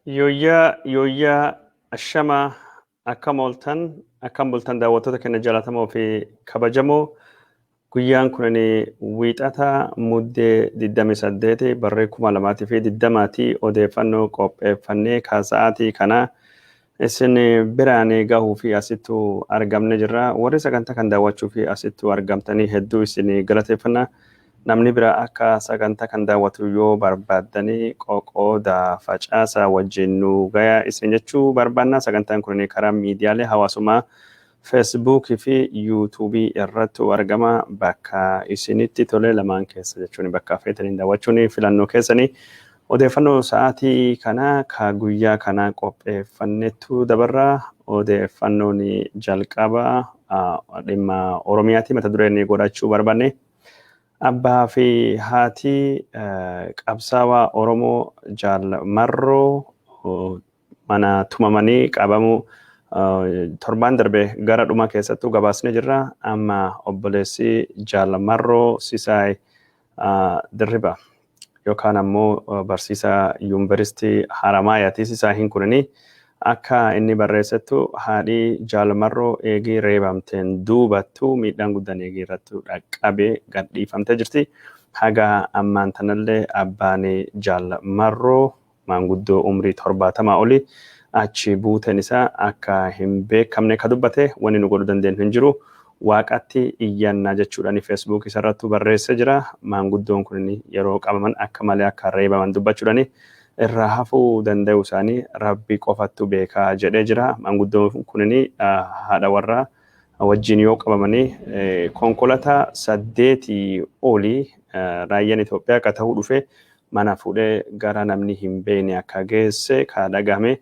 Yooyyaa ashamaa akkam bultan daawwattoota keenya jaallatamoo fi kabajamoo guyyaan kun wiixata muddee 28 barree 2020 odeeffannoo qopheeffannee kaasa'aatii kana isin biraan gahuu fi asittuu argamne jirra. Warri sagantaa kan daawwachuu fi asittuu argamtanii hedduu isin galateeffanna. Namni biraa akka sagantaa kan daawwatu yoo barbaaddanii qoqooda facaasaa wajjin nu gayaa isin jechuu barbaanna. Sagantaan kun karaa miidiyaalee hawaasummaa Facebook fi YouTube irratti argama. Bakka isinitti tole lamaan keessa jechuun bakka feetaniin daawwachuun filannoo keessanii odeeffannoo sa'aatii kana ka guyyaa kana qopheeffannetu dabarra. Odeeffannoon jalqaba dhimma Oromiyaati mata dureen godhachuu barbaanne. Abbaa fi haati qabsaawaa Oromoo Jaal Marroo mana tumamanii qabamu torbaan darbe gara dhuma keessattuu gabaasne jirra. Amma obboleessi Jaal Marroo Sisaay Dirriba yookaan ammoo barsiisaa yuunivarsiitii Haramaayaati. Sisaayin kunini akka inni barreessattu haadhi Jaal Marroo eegii reebamteen duubattu miidhaan guddaan eegii irratti dhaqqabee gadhiifamtee jirti. Haga ammaan tanallee abbaan Jaal Marroo maanguddoo umrii 70 oli achi buuteen isaa akka hin beekamne ka dubbate wanni nu godhuu dandeenyu hin jiru. Waaqatti iyyannaa jechuudhaan Facebook isarratti barreessee jira. Maanguddoon kun yeroo qabaman akka malee akka reebaman dubbachuudhaan irraa hafuu danda'u isaanii rabbi qofattu beekaa jedhee jira. Maanguddoon kun haadha warraa wajjin yoo qabamanii konkolaataa 8 olii raayyaan Itiyoophiyaa akka ta'uu dhufe mana fuudhee gara namni hin beekne akka geesse ka dhagahame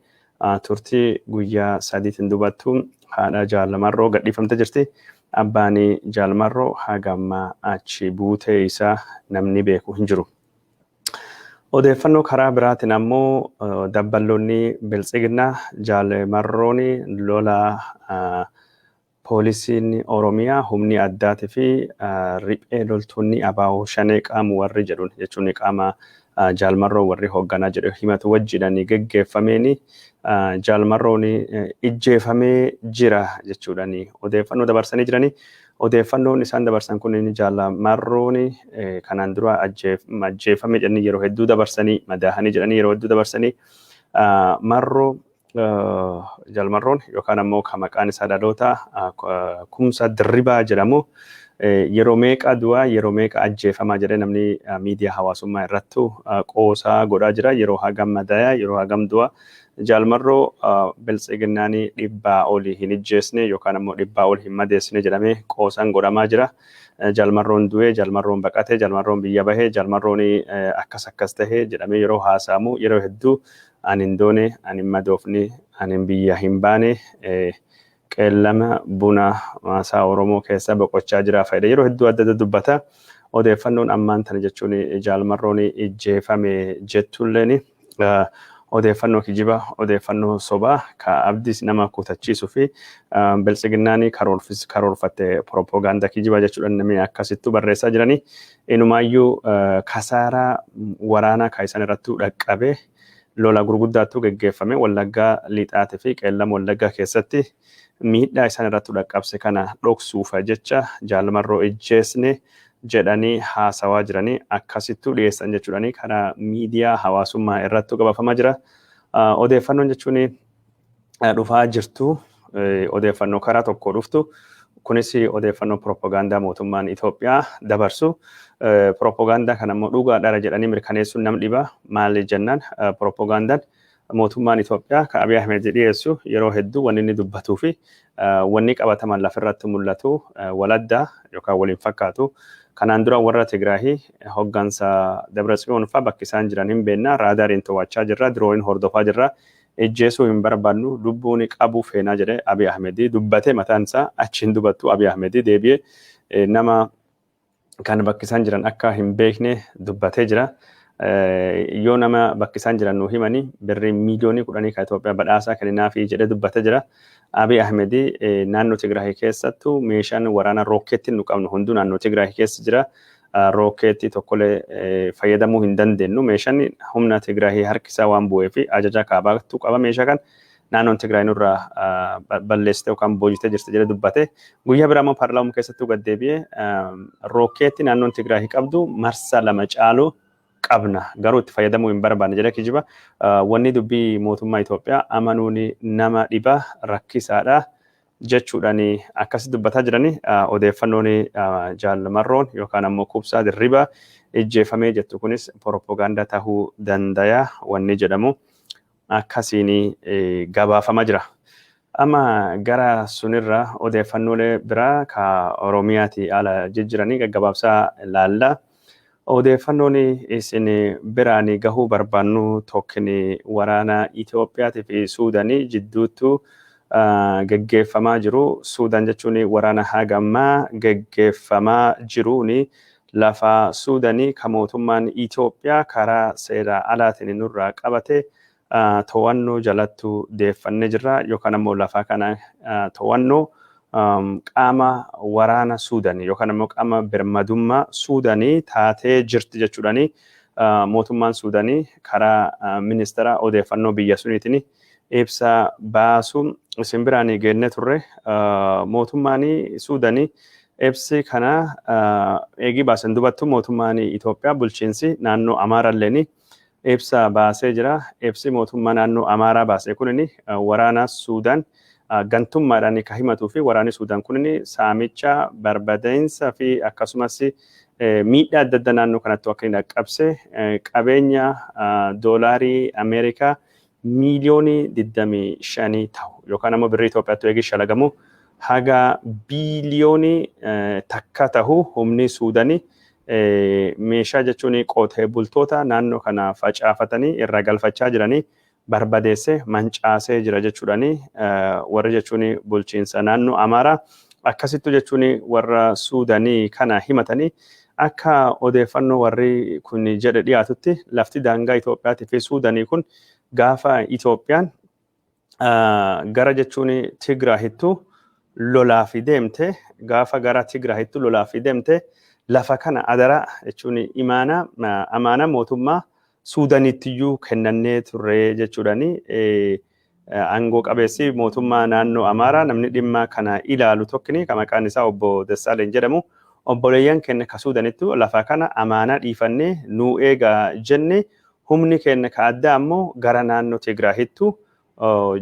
turtii guyyaa 3 dubattu haadha Jaal Marroo gadhiifamtee jirti. Abbaan Jaal Marroo hagamma achi buutee isaa namni beeku hin jiru. Odeeffannoo karaa biraatiin ammoo dabballoonni Biltsiginnaa Jaal Marroon lola poolisiin Oromiyaa humni addaatii fi riphee loltoonni abaa'oo shanee qaamu warri jedhuun jechuun qaama Jaal Marroo warri hoogganaa jedhu himatu wajjidhaan geggeeffameen Jaal Marroon ijjeefamee jira jechuudhaan odeeffannoo dabarsanii jiranii. Odeeffannoon isaan dabarsan kun Jaal Marroon kanaan dura ajjeefame jedhanii yeroo hedduu dabarsanii madaahanii jedhanii yeroo hedduu dabarsanii Marroo Jaal Marroon yookaan ammoo kan maqaan isaa dhaloota Kumsa Dirribaa jedhamu yeroo meeqa du'a yeroo meeqa ajjeefamaa jedhee namni miidiyaa hawaasummaa irratti qoosaa godhaa jira. Yeroo hagam madaaya yeroo hagam du'a. Jaal Marroo Biltsiginnaan 100 olii hin ijjeesne yookaan ammoo 100 ol hin madeessine jedhamee qoosaan godhamaa jira. Jaal Marroon du'ee, Jaal Marroon baqatee, Jaal Marroon biyya bahee, Jaal Marroon akkas tahee jedhamee yeroo haasa'amu yeroo hedduu ani hin doone, ani hin madoofne, ani biyya hin baane qeellama buna maasaa Oromoo keessa boqochaa jira fayyada yeroo hedduu adda adda dubbata. Odeeffannoon ammaan tana jechuun Jaal Marroon ijjeefame jettulleen odeeffannoo kijiba odeeffannoo sobaa ka abdis nama kutachiisuu fi Biltsiginnaan karoorfatte propaganda kijiba jechuudhaan namni akkasittu barreessaa jiranii. Inumaayyuu kasaaraa waraanaa ka isaan irratti dhaqqabe lola gurguddaatu geggeeffame Wallaggaa lixaatii fi qeellama Wallaggaa keessatti miidhaa isaan irratti dhaqqabse kana dhoksuuf jecha Jaal Marroo ijjeesne jedhanii haasawaa jiranii akkasittu dhiyeessan jechuudhaan karaa miidiyaa hawaasummaa irratti gabaafamaa jira. Odeeffannoon jechuun dhufaa jirtu odeeffannoo karaa tokko dhuftu kunis odeeffannoo propagaandaa mootummaan Itiyoophiyaa dabarsu. Propagaandaa kana immoo dhugaadha jedhanii mirkaneessuun nam dhiba. Maali jennaan propagaandaan mootummaan Itiyoophiyaa ka Abiy Ahmed dhiyeessu yeroo hedduu wanni inni dubbatuu fi wanni qabataman lafirratti mul'atu waladdaa yookaan waliin fakkaatu. Kanaan dura warra Tigraahii hoggansa Dabratsiyoon fa'aa bakki isaan jiran hin beekna. Raadaariin to'achaa jirra, dirooniin hordofaa jirra. Ejjeesuu hin barbaannu lubbuun qabu feenaa jedhee Abiy Ahmed dubbate mataan isaa achiin dubattu Abiy Ahmed deebi'ee nama kan bakki isaan jiran akka hin beekne dubbatee jira. Yoo nama bakki isaan jiran nuu himanii birrii miiliyoonii 10 ka Itoophiyaa badhaasaa kenninaafii jedhee dubbatee jira. Abiy Ahmed naannoo Tigraahii keessattuu meeshaan waraanaa rookeettiin nu qabnu hunduu naannoo Tigraahii keessa jira. rookeetii tokkollee fayyadamuu hin dandeenyu. Meeshaan humna Tigraahii harkisaa waan bu'eef ajaja kaabaatu qaba meeshaa kan naannoon Tigraay nurraa balleessitee yookaan boojitee jirti jedhee dubbate. Guyyaa biraa immoo paarlaamaa keessattuu gad deebi'ee rookeetii naannoon Tigraay qabdu marsa lama caaluu qabna garuu itti fayyadamuu hin barbaanne jedhee kijiba. Wanni dubbii mootummaa Itoophiyaa amanuun nama dhiba rakkisaadha jechuudhaan akkasi dubbataa jiranii odeeffannoon Jaal Marroon yookaan ammoo kubsaa dirriba ijjeefamee jettu kunis propagaandaa tahuu danda'a wanni jedhamu akkasiin gabaafamaa jira. Amma gara sunirra odeeffannoolee biraa ka Oromiyaati ala jijjiranii gaggabaabsaa ilaalla. Odeeffannoon isin biraan gahuu barbaannu tokkini waraana Itiyoophiyaatii fi Suudaanii jidduutti gaggeeffamaa jiru. Suudaan jechuun waraana hagammaa gaggeeffamaa jiruun lafa Suudaanii kan mootummaan Itiyoophiyaa karaa seera alaatiin nurraa qabate to'annoo jalattu deeffannee jirra yookaan ammoo lafa kana to'annoo qaama waraana Suudaanii yookaan ammoo qaama birmadummaa Suudaanii taatee jirti jechuudhaan mootummaan Suudaanii karaa ministeera odeeffannoo biyya suniitiin ibsa baasu isin biraan geenne turre. Mootummaan Suudaanii ibsi kana eegi baasan dubattu mootummaan Itoophiyaa bulchiinsi naannoo Amaaraalleen ibsa baasee jira. Ibsi mootummaa naannoo Amaaraa baasee kunin waraana Suudaan gantummaadhaan kan himatuu fi waraanni Suudaan kunin saamicha barbadainsa fi akkasumas miidhaa adda addaa naannoo kanatti akka hin dhaqqabse qabeenya doolaarii Ameerikaa miiliyoonii 25 ta'u yookaan ammoo birrii Itoophiyaatti eegi shalagamu haga biiliyoonii takka ta'u humni Suudaanii meeshaa jechuun qotee bultoota naannoo kana facaafatanii irra galfachaa jiranii barbadeessee mancaasee jira jechuudhaan warri jechuun bulchiinsa naannoo Amaaraa akkasittu jechuun warra Suudaanii kana himatanii akka odeeffannoo warri kun jedhe dhiyaatutti lafti daangaa Itoophiyaatii fi Suudaanii kun gaafa Itoophiyaan gara jechuun Tigraahittu lolaafi deemte gaafa gara Tigraahittu lolaafi deemte lafa kana adara jechuun amaana mootummaa Suudaaniittiyuu kennannee turre jechuudhaan aangoo qabeessi mootummaa naannoo Amaaraa namni dhimma kana ilaalu tokkini kan maqaan isaa obbo Dassaaleen jedhamu obboleeyyan keenya ka Suudaanittu lafa kana amaanaa dhiifannee nuu eegaa jenne humni keenya ka addaa ammoo gara naannoo Tigraahittu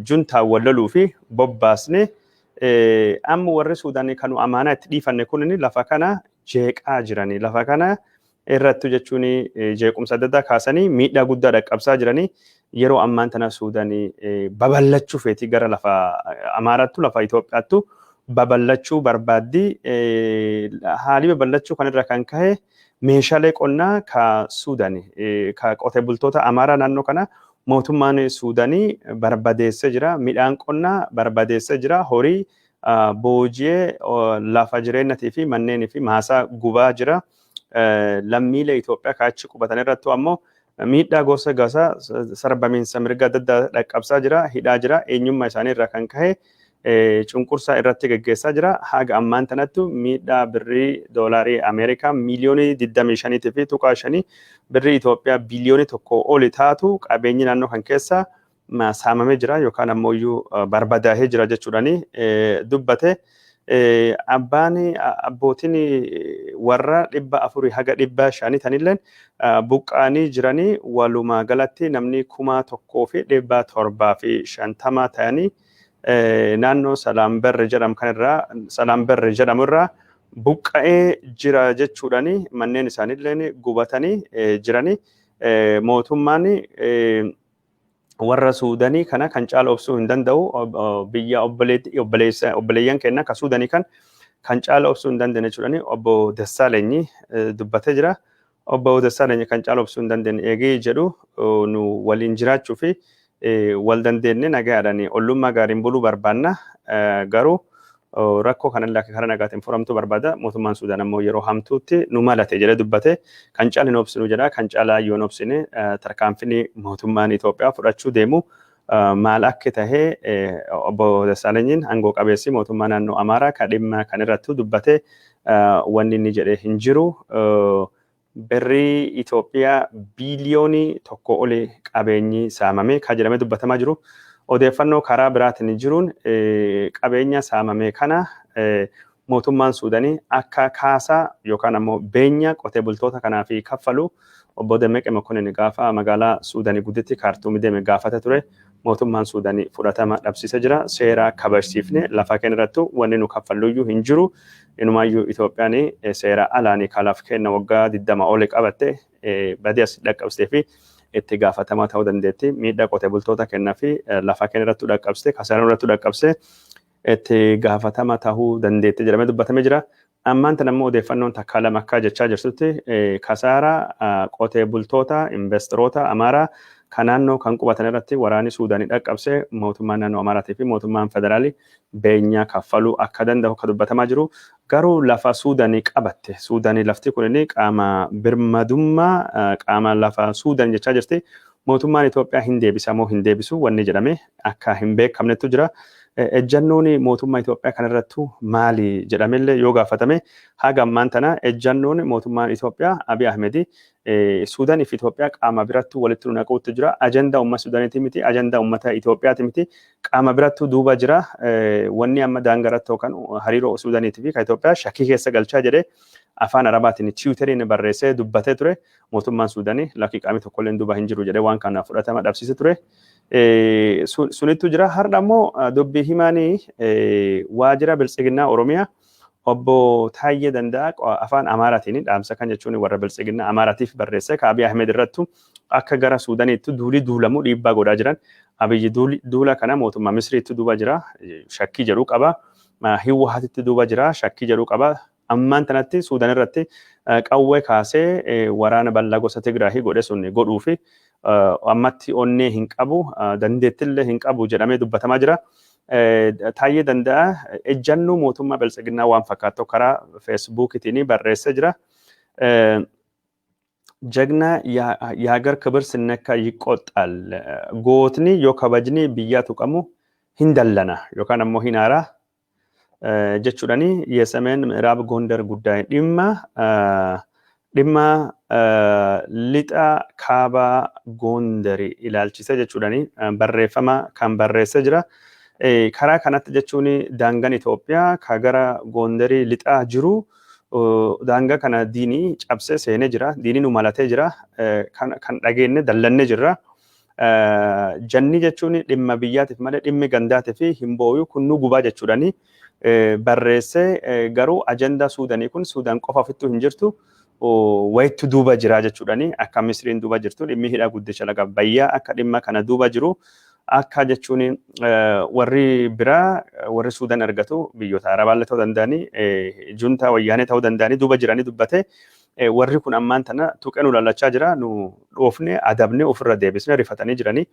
juntaa walloluu fi bobbaasne amma warri Suudaanii kanu amaanaa itti dhiifanne kunin lafa kana jeeqaa jiranii lafa kana irrattu jechuun jeequmsa adda addaa kaasanii miidhaa guddaa dhaqqabsaa jiranii yeroo ammaan tana Suudaanii babal'achuu feeti gara lafa Amaaraattu lafa Itoophiyaattu babal'achuu barbaaddi. Haalli babal'achuu kanarra kan ka'e meeshaalee qonnaa ka Suudaanii ka qotee bultoota Amaaraa naannoo kana mootummaan Suudaanii barbadeessee jira. Midhaan qonnaa barbadeessee jira. Horii booji'ee lafa jireenyatii fi manneenii fi maasaa gubaa jira. Lammiilee Itoophiyaa kaachi qubatan irrattu ammoo miidhaa gosa gasaa sarbamiinsa mirga adda addaa dhaqqabsaa jira. Hidhaa jira. Eenyummaa isaanii irraa kan ka'e cunqursaa irratti gaggeessaa jira. Haga ammaan tanattu miidhaa birrii doolaarii Ameerikaa miiliyoonii 25 fi tuqaa 5 birrii Itoophiyaa biliyoonii 1 oli taatu qabeenyi naannoo kan keessa saamamee jira yookaan ammoo iyyuu barbadaahee jira jechuudhaan dubbate. Abbootiin warra 400 haga 500 tanilleen buqqaanii jiranii walumaa galatti namni 1,750 ta'anii naannoo Salaamberre jedhamu irraa buqqa'ee jira jechuudhaan manneen isaaniillee gubatanii jiranii mootummaan warra Suudaanii kana kan caala obsuu hin danda'u biyya obboleeyyan keenya ka Suudaanii kan caala obsuu hin dandeenye jechuudhaan obbo Dassaalenyi dubbatee jira. Obbo Dassaalenyi kan caala obsuu hin dandeenye eegee jedhu nu waliin jiraachuu fi wal dandeenye nagaadhaan ollummaa gaariin buluu barbaanna garuu rakkoo kanallee akka karaa nagaatiin furamtuu barbaada. Mootummaan Suudaan ammoo yeroo hamtuutti nu malate jedhee dubbate kan caala hin obsinu jedha. Kan caalaa yoo hin obsine tarkaanfii mootummaan Itoophiyaa fudhachuu deemu maal akka tahee obbo Dassaalenyiin aangoo qabeessi mootummaa naannoo Amaaraa kan dhimma kan irratti dubbate wanni inni jedhee hin jiru. Birrii Itiyoophiyaa biiliyoonii tokko oli qabeenyi saamamee kan jedhamee dubbatamaa jiru. Odeeffannoo karaa biraatiin jiruun qabeenya saamamee kana mootummaan Suudaanii akka kaasaa yookaan ammoo beenya qotee bultoota kanaaf kaffalu obbo Dammaqee Mokonnin gaafa magaalaa Suudaanii gudditti kaartuumii deeme gaafate ture. Mootummaan Suudaanii fudhatama dhabsiisee jira. Seera kabachiifne lafa keenya irratti wanni nu kaffalluyyuu hin jiru. Inumaayyuu Itoophiyaan seera alaanii kalaaf kenna waggaa 20 oli qabatte badii as dhaqqabsitee fi itti gaafatamaa ta'uu dandeetti. Miidhaa qotee bultoota kennaa fi lafa keenya irratti dhaqqabsitee kasaaraa irratti dhaqqabsitee itti gaafatamaa ta'uu dandeetti jedhamee dubbatamee jira. Ammaan tan ammoo odeeffannoon takka lama akka jechaa jirtutti kasaaraa qotee bultoota investoroota Amaaraa kan naannoo kan qubatan irratti waraanni Suudaanii dhaqqabsee mootummaan naannoo Amaaraatii fi mootummaan federaalii beenyaa kaffaluu akka danda'u akka dubbatamaa jiru. Garuu lafa Suudaanii qabatte. Suudaanii lafti kun qaama birmadummaa qaama lafa Suudaanii jechaa jirti. Mootummaan Itoophiyaa hin deebisa moo hin deebisu wanni jedhame akka hin beekamnetu jira. Ejjannoon mootummaa Itoophiyaa kanarrattu maali jedhamellee yoo gaafatame haga ammaan tana ejjannoon mootummaan Itoophiyaa Abiy Ahmed Suudaanii fi Itoophiyaa qaama birattu walitti nu naquutti jira. Ajandaa uummata Suudaaniiti miti, ajandaa uummata Itoophiyaati miti. Qaama birattu duuba jira. Wanni amma daangaratti yookaan hariiroo Suudaaniitii fi Itoophiyaa shakkii keessa galchaa jedhee afaan Arabaatiin tiwiiteriin barreessee dubbatee ture. Mootummaan Suudaanii lakkii qaamni tokkollee duuba hin jiru jedhee waan kana fudhatama dhabsiisee ture. Sunittu jira. Har'a ammoo dubbii himaanii waajjira biltsiginnaa Oromiyaa obbo Taayyee Danda'a afaan Amaaraatiin dhaamsa kan jechuun warra biltsiginnaa Amaaraatiif barreesse ka Abiy Ahmed irrattu akka gara Suudaaniitti duulii duulamuu dhiibbaa godhaa jiran. Abiy duula kana mootummaa Misriitti duuba jira. Shakkii jedhu qaba. Hiwwaatitti duuba jira. Shakkii jedhu qaba. Ammaan tanatti Suudaan irratti qawwee kaasee waraana bal'aa gosa Tigraahii godhe sun godhuu fi ammatti onnee hin qabu dandeettillee hin qabu jedhamee dubbatamaa jira. Taayyee Danda'a ejjannoo mootummaa biltsiginnaa waan fakkaatu karaa feesbuukiitiin barreessee jira. ጀግና የሀገር ክብር ሲነካ ይቆጣል ጎትኒ ዮከበጅኒ ብያቱ ቀሙ ሂንደለና ዮካን አሞ ሂናራ ጀቹዳኒ የሰሜን ምዕራብ ጎንደር ጉዳይ ዲማ ሊጣ ካባ ጎንደሪ ኢላልቺሰ ጀቹዳኒ በሬፈማ ካን በሬሰ ጅራ ከራ ከናት ጀቹኒ ዳንጋን ኢትዮጵያ ከገራ ጎንደሪ ሊጣ ጅሩ daangaa kana diinii cabsee seenee jira. Diiniin umalatee jira. Kan dhageenne dallanne jira. Janni jechuun dhimma biyyaatiif malee dhimmi gandaatii fi hin booyu kunnuu gubaa jechuudhaani barreessee garuu ajandaa Suudaanii kun Suudaan qofa ofittuu hin jirtu wayitti duuba jira jechuudhaani akka Misriin duuba jirtu dhimmi hidha guddicha laga Abbayyaa akka dhimma kana duuba jiru. Akka jechuun warri biraa warri Suudaan argatu biyyoota Arabaa ta'uu danda'anii juntaa wayyaanee ta'uu danda'anii duuba jiranii dubbate warri kun ammaan tana tuqee nu lallachaa jira nu dhoofne adabne ofirra deebisne rifatanii jiranii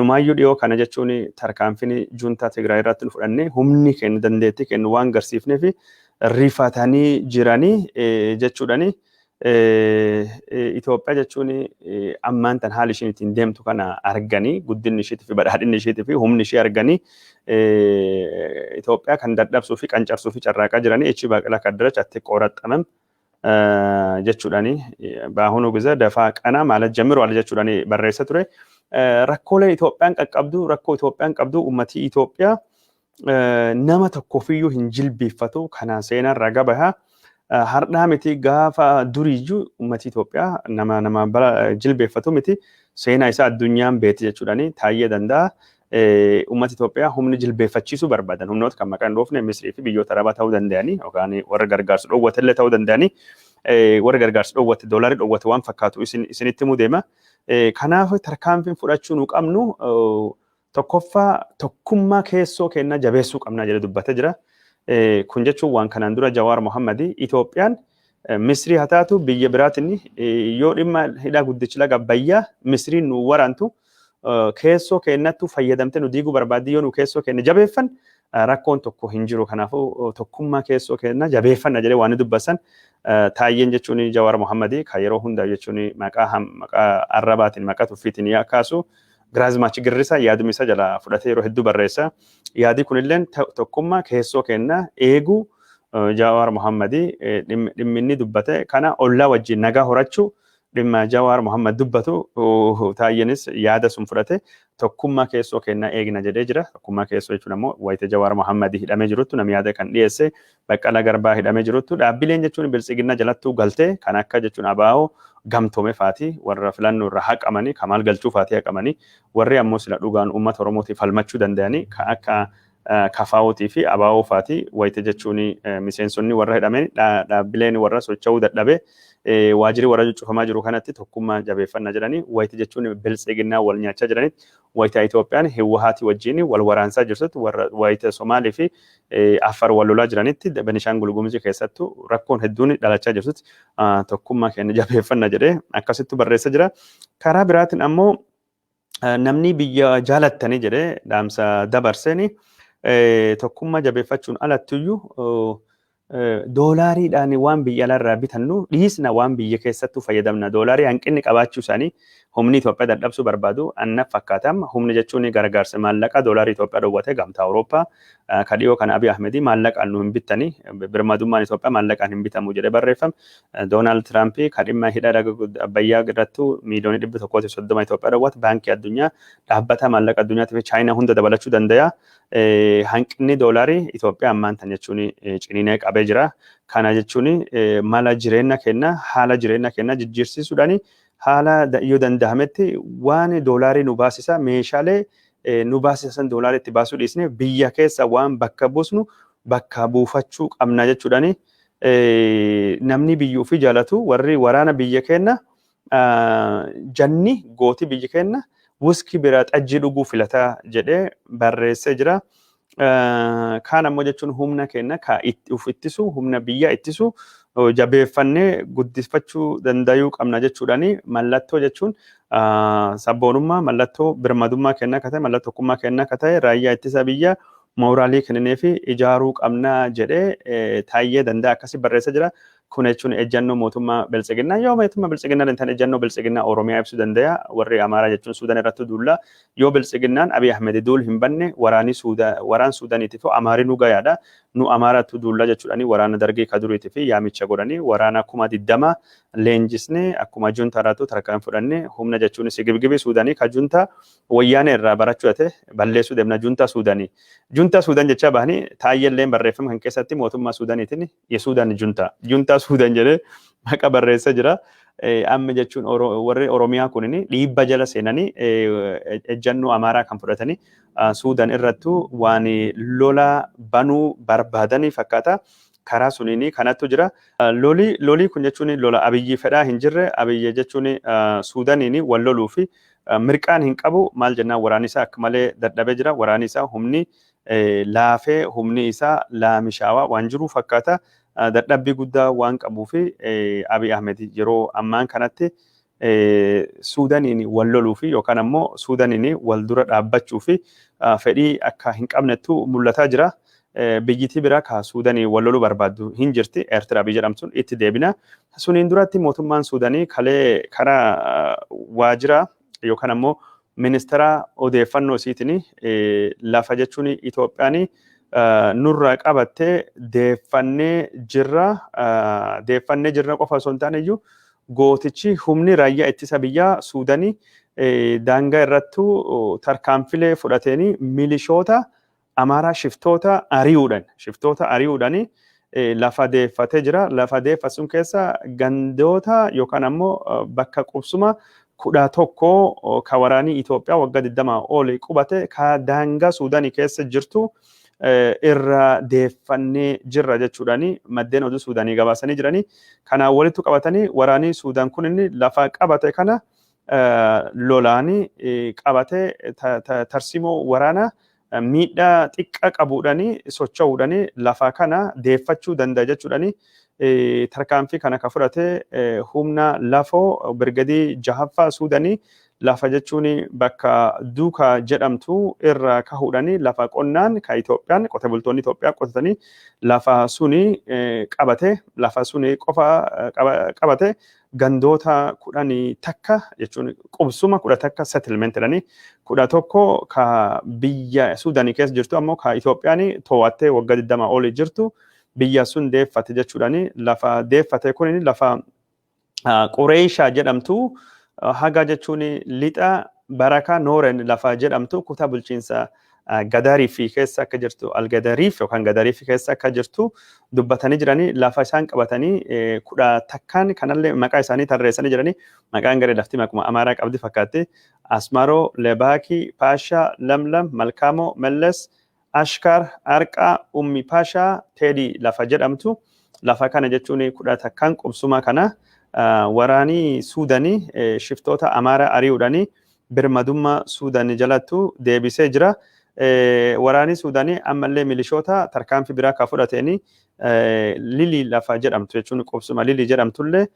numaayyuu dhiyoo kana jechuun tarkaanfiin juntaa Tigraay irratti nu fudhanne humni kennu dandeettii kennu waan garsiifnee fi rifatanii jiranii jechuudhaani. Itoophiyaa jechuun ammaan tan haala ishiin ittiin deemtu kana arganii guddinni isheetii fi badhaadhinni isheetii fi humni ishee arganii Itoophiyaa kan dadhabsuu fi qancarsuu fi carraaqaa jiranii echi baaqilaa kaddiracha atti qoraxamam jechuudhaani baahunu giza dafaa qana maala jamiru wala jechuudhaani barreessa ture. Rakkoolee Itoophiyaan qaqqabdu rakkoo Itoophiyaan qabdu uummatii Itoophiyaa nama tokkoofiyyuu hin jilbeeffatu kana seenaan raga bahaa. Har'aa miti gaafa duriiyyuu uummati Itoophiyaa nama jilbeeffatu miti seenaa isaa addunyaan beeti jechuudhaani Taayyee Danda'a uummati Itoophiyaa humni jilbeeffachiisuu barbaadan humnoota kan maqaan dhoofne Misrii fi biyyoota Arabaa ta'uu danda'anii yookaan warra gargaarsa dhoowwatellee ta'uu danda'anii warra gargaarsa dhoowwate doolarii dhoowwate waan fakkaatu isinitti himuu deema. Kanaaf tarkaanfiin fudhachuu nu qabnu tokkoffaa tokkummaa keessoo kennaa jabeessuu qabnaa jedhe dubbatee jira. Kun jechuun waan kanaan dura Jawaar Mohammadi Itoophiyaan Misrii haa taatu biyya biraatiin yoo dhimma hidha guddicha laga Abbayyaa Misriin nu waraantu keessoo kennattu fayyadamte nu diiguu barbaaddi yoo nu keessoo kenna jabeeffan rakkoon tokko hin jiru. Kanaafuu tokkummaa keessoo kenna jabeeffanna jedhee waan dubbasan Taayyeen jechuun Jawaar Mohammadi kan yeroo hundaa jechuun maqaa arrabaatiin maqaa tuffiitiin yaakaasu Giraazmaachi Girrisaa yaaduma isa jala fudhatee yeroo hedduu barreessa. Yaadi kunilleen tokkummaa keessoo kenna eeguu Jawaar Muhammadi dhimmi inni dubbate kana ollaa wajjin nagaa horachuu dhimma Jawaar Muhammad dubbatu taayyenis yaada sun fudhate tokkummaa keessoo kennaa eegna jedhee jira. Tokkummaa keessoo jechuun ammoo wayita Jawaar Muhammad hidhamee jiruttu namni yaada kan dhiyeesse Baqqalaa Garbaa hidhamee jiruttu dhaabbileen jechuun biltsiginna jalattuu galtee kan akka jechuun abaa'oo gamtoome faati warra filannoo irra haqamanii kamaal galchuu faati haqamanii warri ammoo sila dhugaan uummata Oromootiif falmachuu danda'anii kan akka kafaawutii fi abaa'oo faati wayita jechuun miseensonni warra hidhameen dhaabbileen warra socho'uu dadhabee waajjirri warra cufamaa jiru kanatti tokkummaa jabeeffannaa jedhanii wayita jechuun biltsiginnaa wal nyaachaa jiranitti wayita Itoophiyaan Hiwwahaati wajjin wal waraansaa jirtutti wayita Somaalii fi Afar wal lolaa jiranitti Benishaangul Gumuz keessattuu rakkoon hedduun dhalachaa jirtutti tokkummaa keenya jabeeffannaa jedhee akkasitti barreessa jira. Karaa biraatiin ammoo namni biyya jaalattanii jedhee dhaamsa dabarsanii tokkummaa jabeeffachuun alattuyyuu doolaariidhaan waan biyya alaarraa bitannu dhiisna waan biyya keessattuu fayyadamna. Doolaarii hanqinni qabaachuu isaanii humni Itoophiyaa dadhabsuu barbaadu annaaf fakkaatama. Humni jechuun gargaarsa maallaqaa doolaarii Itoophiyaa dhowwatee gamtaa Awurooppaa kadhiyoo kana Abiy Ahmedii maallaqaan nu hin bittanii birmadummaan Itoophiyaa maallaqaan hin bitamu jedhee barreeffame. Doonaald Tiraamp kadhimma hidha Abbayyaa irrattuu miiliyoonii 130 Itoophiyaa dhowwate baankii addunyaa dhaabbata maallaqa addunyaatiif Chaayinaa hunda dabalachuu danda'a. Hanqinni doolaarii Itoophiyaa ammaan tan jechuun ciniinee qabee jira. Kana jechuun mala jireenya kenna haala jireenya kenna jijjiirsiisuudhaani haala yoo danda'ametti waan doolaarii nu baasisa meeshaalee nu baasisan doolaarii itti baasuu dhiisne biyya keessa waan bakka buusnu bakka buufachuu qabna jechuudhaani namni biyyuu fi jaalatu warri waraana biyya kenna janni gooti biyya kenna wuskii bira xajjii dhuguu filataa jedhee barreessee jira. Kaan ammoo jechuun humna kenna ka uf ittisu humna biyya ittisu jabeeffannee guddifachuu danda'uu qabna jechuudhaani mallattoo jechuun sabboonummaa mallattoo birmadummaa kenna akka ta'e mallattoo tokkummaa kenna akka ta'e raayyaa ittisa biyya mooraalii kennee fi ijaaruu qabna jedhee taayyee danda'a akkasii barreessa jira. Kun jechuun ejjannoo mootummaa biltsiginnaa yoo mootummaa biltsiginnaa dantaan ejjannoo biltsiginnaa Oromiyaa ibsuu danda'a. Warri Amaaraa jechuun Sudaan irratti duulla yoo biltsiginnaan Abiy Ahmed duul hin banne waraan Sudaaniitiif Amaarii nu gayaadha. Nu Amaaraatti duulla jechuudhaani waraana dargii kaduriitii fi yaamicha godhanii waraana 20 leenjisnee akkuma juntaaraatu tarkaan fudhannee humna jechuun sigibgibii Sudaanii ka juntaa wayyaanee irraa barachuu ate balleessuu deemna juntaa Sudaanii. Juntaa Sudaan jechaa bahanii taayyeelleen barreeffama kan keessatti mootummaa Sudaaniitiin Sudaan juntaa Sudaan jedhee maqaa barreessa jira. Amma jechuun warri Oromiyaa kunini dhiibba jala seenanii ejjannoo Amaaraa kan fudhatanii Sudaan irrattuu waan lola banuu barbaadanii fakkaata. Karaa suniini kanattu jira. Lolii kun jechuun lola Abiyyi fedhaa hin jirre Abiyyi jechuun Sudaaniini wal loluu fi mirqaan hin qabu maal jennaan waraanni isaa akka malee dadhabee jira. Waraanni isaa humni laafee humni isaa laamishaawaa waan jiru fakkaata. Dadhabbii guddaa waan qabuu fi Abiy Ahmed yeroo ammaan kanatti Sudaaniin wal loluu fi yookaan ammoo Sudaaniin wal dura dhaabbachuu fi fedhii akka hin qabnettu mul'ataa jira. Biyyittii biraa ka Sudaanii wal loluu barbaaddu hin jirti. Eertiraa biyya jedhamtuun itti deebina. Suniin duratti mootummaan Sudaanii kalee karaa waajjira yookaan ammoo ministeera odeeffannoo isiitiin lafa jechuun Itoophiyaan nurraa qabattee deeffannee jirra qofa osoo hin taane iyyuu gootichi humni raayyaa ittisa biyyaa Sudaanii daangaa irrattuu tarkaanfilee fudhatanii milishoota Amaaraa shiftoota ari'uudhaan lafa deeffatee jira. Lafa deeffasuun keessa gandoota yookaan ammoo bakka qubsuma 11 ka waraanii Itoophiyaa waggaa 20 oli qubate ka daangaa Sudaanii keessa jirtu irra deeffannee jirra jechuudhaani maddeen oduu Sudaanii gabaasanii jiranii. Kanaan walitti qabatanii waraanii Sudaan kun inni lafa qabate kana lolaanii qabatee tarsimoo waraanaa miidhaa xiqqaa qabuudhaani socho'uudhaani lafa kana deeffachuu danda'a jechuudhaani tarkaanfii kana ka fudhate humna lafoo birgadii jahaffaa Sudaanii lafa jechuun bakka duukaa jedhamtu irraa kahuudhaani lafa qonnaan ka Itoophiyaan qote bultoonni Itoophiyaa qotatanii lafa suni qofa qabate gandoota 10 takka jechuun qubsuma 10 takka settlement jedhanii 11 ka biyya Sudaanii keessa jirtu ammoo ka Itoophiyaan to'attee waggaa 20 oli jirtu biyya sun deeffate jechuudhaani lafa deeffate kun lafa Qureeshaa jedhamtu haga jechuun lixa Barakaa Nooren lafa jedhamtu kutaa bulchiinsa Gadariifi keessa akka jirtu Algadariif yookaan Gadariif keessa akka jirtu dubbatanii jiranii lafa isaan qabatanii kudha takkaan kanallee maqaa isaanii tarreessanii jiranii maqaan garee lafti maquma Amaaraa qabdi fakkaatti Asmaroo, Lebaakii, Paashaa, Lamlam, Malkaamoo, Melles, Ashkar, Arqaa, Ummi Paashaa, Teedii lafa jedhamtu lafa kana jechuun kudha takkaan qubsuma kana waraanii Suudaanii shiftoota Amaaraa ari'uudhaanii birmadummaa Suudaanii jalattu deebisee jira. Waraanii Suudaanii ammallee milishoota tarkaanfii biraa ka fudhatanii Lilii lafa jedhamtu jechuun qubsuma Lilii jedhamtullee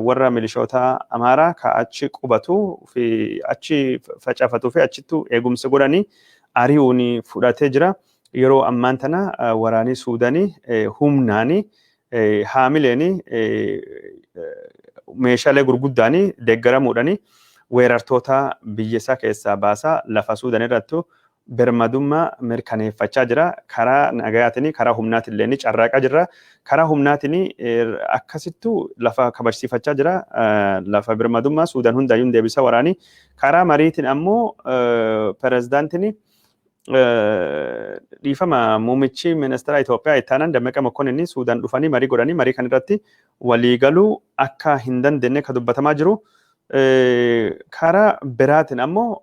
warra milishoota Amaaraa ka achi qubatu fi achi facaafatuu fi achittu eegumsa godhanii ari'uun fudhatee jira. Yeroo ammaan tana waraanii Suudaanii humnaanii haamileeni meeshaalee gurguddaanii deeggaramuudhaanii weerartoota biyya isaa keessaa baasaa lafa Suudaan irrattu birmadummaa mirkaneeffachaa jira. Karaa nagayaatiin karaa humnaatiin illee ni carraaqaa jira. Karaa humnaatiin akkasittu lafa kabachiifachaa jira. Lafa birmadummaa Suudaan hundaayyuu deebisa waraanii. Karaa mariitiin ammoo pirezidaantiin dhiifama muummichi ministeera Itiyoophiyaa ittaanaan Dammaqa Mokonnin Suudaan dhufanii marii godhanii marii kan irratti waliigaluu akka hin dandeenye ka dubbatamaa jiru. Karaa biraatiin ammoo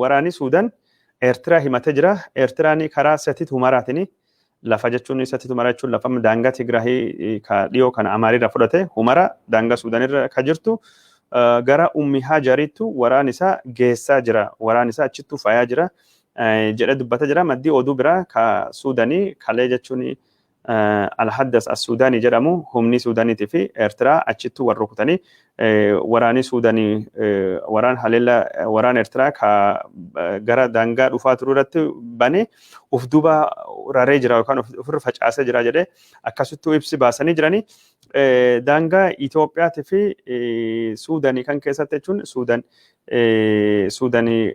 waraanii Suudaan Eertiraa himatee jira. Eertiraan karaa Setit Humaraatiin lafa jechuun Setit Humaraa jechuun lafa daangaa Tigraahii ka dhiyoo kana Amaariirraa fudhate Humara daangaa Suudaanirra ka jirtu gara Ummi Haajariittu waraan isaa geessaa jira. Waraan isaa achittu faayaa jira. Jedhe dubbata jira maddii oduu biraa ka Suudaanii kalee jechuun Al-Haddas As-Suudaanii jedhamu humni Suudaaniitii fi Eertiraa achittu warra rukutanii waraanii Suudaanii waraan Eertiraa ka gara daangaa dhufaa turuu irratti banee uf duuba raree jira yookaan ofirra facaasee jira jedhee akkasittuu ibsi baasanii jiranii daangaa Itiyoophiyaatii fi Suudaanii kan keessatti jechuun Suudaanii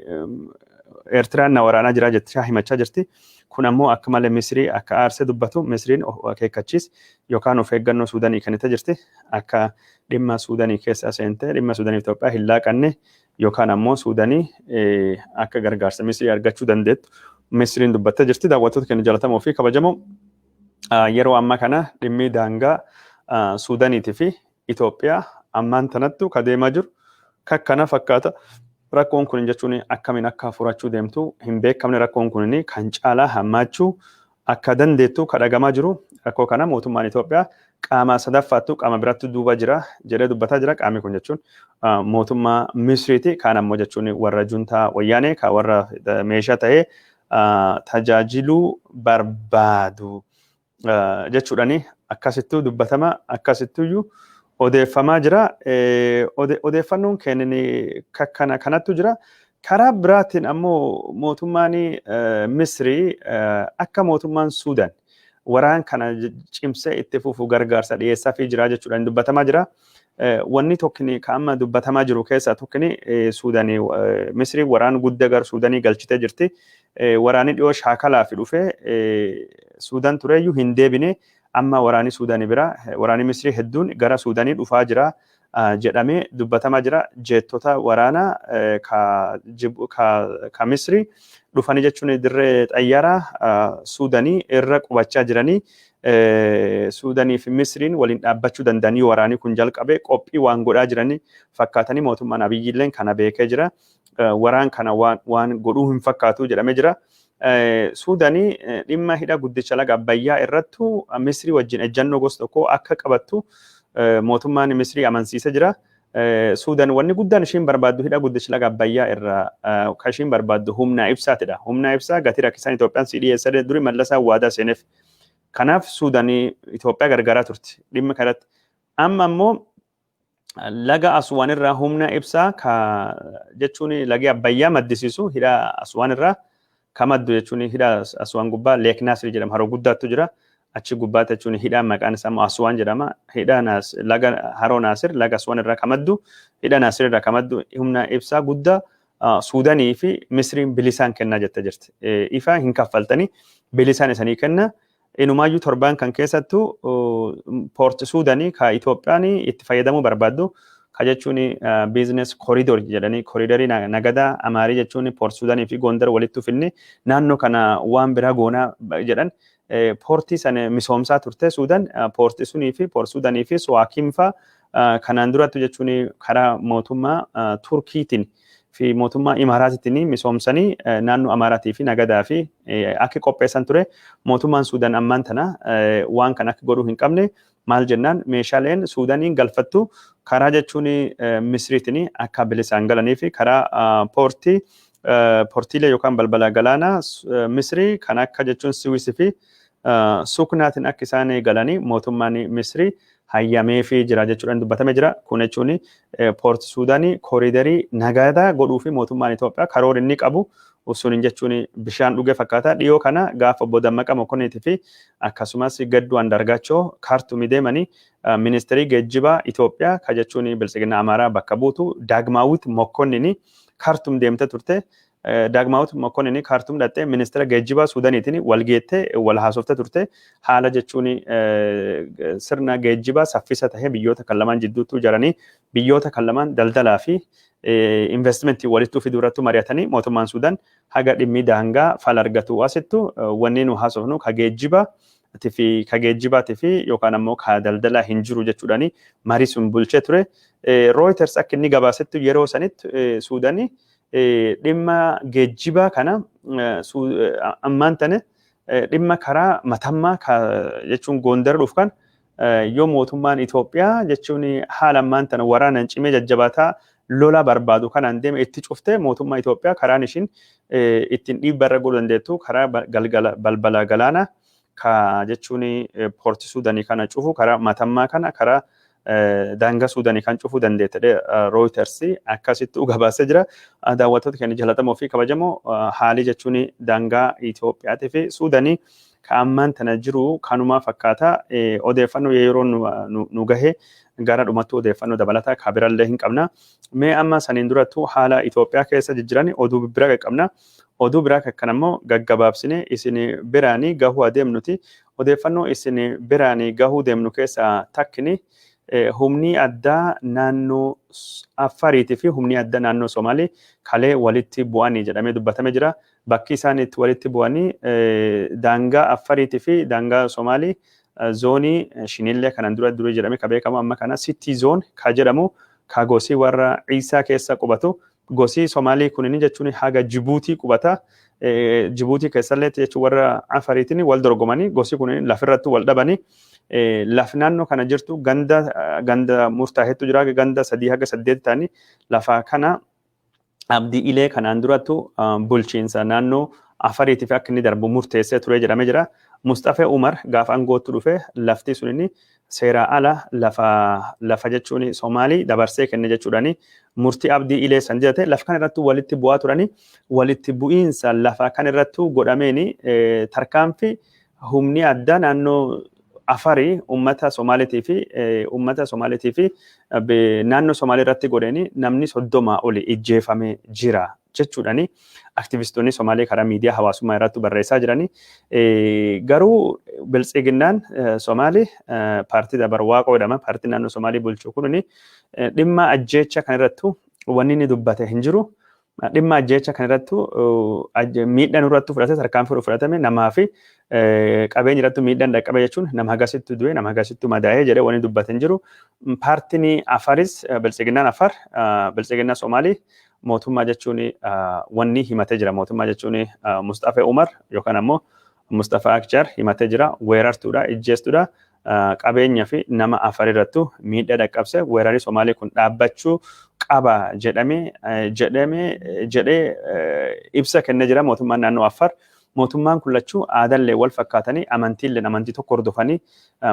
Eertiraan na waraanaa jira jettee himachaa jirti. Kun ammoo akka malee Misrii akka aarsee dubbatu Misriin akeekkachiis yookaan of eeggannoo Suudaanii kennitee jirti. Akka dhimma Suudaanii keessa seentee dhimma Suudaanii fi Itoophiyaa hin laaqanne yookaan ammoo Suudaanii akka gargaarsa Misrii argachuu dandeettu Misriin dubbattee jirti. Daawwattoota keenya jaallatamoo fi kabajamoo yeroo ammaa kana dhimmi daangaa Suudaaniitii fi Itoophiyaa ammaan tanattu ka deemaa jiru kakkana fakkaata. Rakkoon kun jechuun akkamiin akka furachuu deemtu hin beekamne rakkoon kun kan caalaa hammaachuu akka dandeettu kadhagamaa jiru. Rakkoo kana mootummaan Itoophiyaa qaama sadaffaattu qaama biraatti duuba jira jedhee dubbataa jira. Qaamni kun jechuun mootummaa Misriiti. Kaan ammoo jechuun warra juntaa wayyaanee kan warra meeshaa ta'ee tajaajiluu barbaadu jechuudhaani akkasittuu dubbatama akkasittuyyuu odeeffamaa jira. Odeeffannoon kennin kanattu jira. Karaa biraatiin ammoo mootummaan Misrii akka mootummaan Suudaan waraan kana cimsee itti fufu gargaarsa dhiyeessaa fi jira jechuudhaan dubbatamaa jira. Wanni tokkini amma dubbatamaa jiru keessaa tokkini Suudaanii Misrii waraan guddaa gara Suudaanii galchitee jirti. Waraanni dhiyoo shaakalaa fi dhufee Suudaan tureeyyuu hin deebine. Amma waraanii Suudaanii bira waraanii Misrii hedduun gara Suudaanii dhufaa jira jedhamee dubbatamaa jira. Jeettota waraanaa ka Misrii dhufanii jechuun dirree xayyaaraa Suudaanii irra qubachaa jiranii Suudaanii fi Misriin waliin dhaabbachuu danda'anii waraanii kun jalqabee qophii waan godhaa jiranii fakkaatanii mootummaan Abiyyilleen kana beekee jira. Waraan kana waan godhuu hin fakkaatu jedhamee jira. Suudaanii dhimma hidha guddicha laga Abbayyaa irrattu Misrii wajjin ejjannoo gosa tokko akka qabattu mootummaan Misrii amansiisee jira. Suudaan wanni guddaan ishiin barbaaddu hidha guddicha laga Abbayyaa irraa kan ishiin barbaaddu humna ibsaatidha. Humna ibsaa gatii rakkisaan Itoophiyaan si dhiyeessee durii mallasaa waadaa seeneef. Kanaaf Suudaanii Itoophiyaa gargaaraa turti dhimma kanatti. Amma ammoo laga Aswaan irraa humna ibsaa jechuun lagi Abbayyaa maddisiisu hidha Aswaan irraa kamaddu jechuun hidha Aswaan gubbaa Leek Naasir jedhama. Haroo guddaatu jira. Achi gubbaa jechuun hidha maqaan isaa Aswaan jedhama. Hidha laga Haroo Naasir laga Aswaan irraa kamaddu hidha Naasir irraa kamaddu humna ibsaa guddaa Suudaanii fi Misriin bilisaan kennaa jettee jirti. Ifa hin kaffaltanii bilisaan isanii kenna. Inumaayyuu torbaan kan keessattuu poorti Suudaanii ka Itoophiyaan itti fayyadamuu barbaaddu ka jechuun biizines kooriidoor jedhanii kooriidoorii nagadaa amaarii jechuun poorti Suudaanii fi Gondar walitti finne naannoo kana waan biraa goonaa jedhan poortii sana misoomsaa turte Suudaan poorti sunii fi poorti Suudaanii fi Suwaakiin fa'aa kanaan durattu jechuun karaa mootummaa Turkiitiin fi mootummaa Imaaraatiitiin misoomsanii naannoo Amaaraatii fi nagadaa fi akka qopheessan ture mootummaan Suudaan ammaan tana waan kan akka godhuu hin qabne maal jennaan meeshaaleen Suudaaniin galfattu karaa jechuun Misriitiin akka bilisaan galanii fi karaa poortiilee yookaan balbala galaanaa Misrii kan akka jechuun Siwiisii fi Suknaatiin akka isaan galanii mootummaan Misrii hayyamee fi jira jechuudhaan dubbatame jira. Kun jechuun poorti Suudaanii kooriidarii nagadaa godhuu fi mootummaan Itoophiyaa karoora inni qabu sun jechuun bishaan dhugee fakkaata. Dhiyoo kana gaafa obbo Dammaqa Mokonniitii fi akkasumas Gadduu Andargaachoo kaartumii deemanii ministeerii geejjibaa Itoophiyaa ka jechuun bilisiginaa Amaaraa bakka buutu Daagmaawit Mokonniin kaartum deemte turte. Daagmaawit Mokonniin kaartum dhattee ministeera geejjibaa Suudaaniitiin walgeettee wal haasofte turte. Haala jechuun sirna geejjibaa saffisa tahee biyyoota kan lamaan jidduutti jiranii biyyoota kan lamaan daldalaa fi investimentii walitti fiduu irratti mari'atanii mootummaan Suudaan haga dhimmi daangaa fala argatu asittu wanni nu haasofnu ka geejjibaatii fi yookaan ammoo ka daldalaa hin jiru jechuudhaani marii sun bulchee ture. Reuters akka inni gabaasetti yeroo sanitti Suudaanii dhimma geejjibaa kana ammaan tane dhimma karaa matammaa jechuun Gondar dhufkan yoo mootummaan Itoophiyaa jechuun haala ammaan tana waraanaan cimee jajjabaataa lola barbaadu kanaan deeme itti cuftee mootummaa Itoophiyaa karaan ishiin ittiin dhiibbarra godhuu dandeettu karaa balbala galaanaa ka jechuun poorti Suudaanii kana cufu karaa matammaa kana karaa daangaa Suudaanii kan cufuu dandeettedha. Reuters akkasitti gabaasee jira. Daawwattoota keenya jaalatamoo fi kabajamoo haalli jechuun daangaa Itoophiyaatii fi Suudaanii ka ammaan tana jiru kanumaa fakkaata. Odeeffannoo yeroo nu gahe gara dhumattuu odeeffannoo dabalataa ka birallee hin qabna. Mee amma saniin durattuu haala Itoophiyaa keessa jijjiran oduu biraa qaqqabna. Oduu biraa kan ammoo gaggabaabsine isin biraanii gahuu adeemnuti. Odeeffannoo isin biraanii gahuu deemnu keessaa takkini humni addaa naannoo Affaariitii fi humni addaa naannoo Somaalii kalee walitti bu'anii jedhamee dubbatame jira. Bakki isaan itti walitti bu'anii daangaa Affaariitii fi daangaa Somaalii zoonii Shinillee kanan dura jedhamee ka beekamu amma kana City Zone ka jedhamu ka gosii warra Ciisaa keessa qubatu. Gosii Somaalii kunin jechuun haga Jibuutii qubata. Jibuutii keessallee jechuun warra Affaariitiin wal dorgomanii gosii kunin lafirratti wal dhabanii laf naannoo kana jirtu ganda murtaa'eetu jira ganda 3 haga 8 ta'anii lafa kana abdii ilee kanaan durattu bulchiinsa naannoo Affaariitiif akka inni darbu murteessee ture jedhamee jira. Mustafee Umar gaafa aangootti dhufe lafti sun seera ala lafa jechuun Somaalii dabarsee kenne jechuudhaani murtii abdii ilee san jedhate lafa kan irratti walitti bu'aa turanii walitti bu'iinsa lafa kan irratti godhameeni tarkaanfii humni addaa naannoo Affarii uummata Somaaliitii fi naannoo Somaalii irratti godhanii namni 30 oli ijjeefamee jira jechuudhaani aktivistoonni Somaalii karaa miidiyaa hawaasummaa irratti barreessaa jiranii. Garuu bilisiginnaan Somaalii paartii Dabarwaaqoo jedhama. Paartiin naannoo Somaalii bulchu kun dhimma ajjeecha kan irratti wanni inni dubbate hin jiru. Dhimma ajjeecha kan irratti miidhaan irratti fudhatee tarkaanfii fudhatame namaa fi qabeenya irratti miidhaan dhaqqabe jechuun nama hagasitti du'e nama hagasitti madaa'ee jedhee wanni dubbate hin jiru. Paartiin Affaaris bilisiginnaan Affaar bilisiginnaa Somaalii mootummaa jechuun wanni himatee jira. Mootummaa jechuun Mustafee Umar yookaan ammoo Mustafaa Akjar himatee jira. Weerartuudha, ijjeestuudha. Qabeenya fi nama Affaar irratti miidhaa dhaqqabse weerarri Somaalii kun dhaabbachuu qaba jedhee ibsa kennee jira mootummaan naannoo Affaar. Mootummaan kun lachuu aadaallee wal fakkaatanii amantiillee amantii tokko hordofanii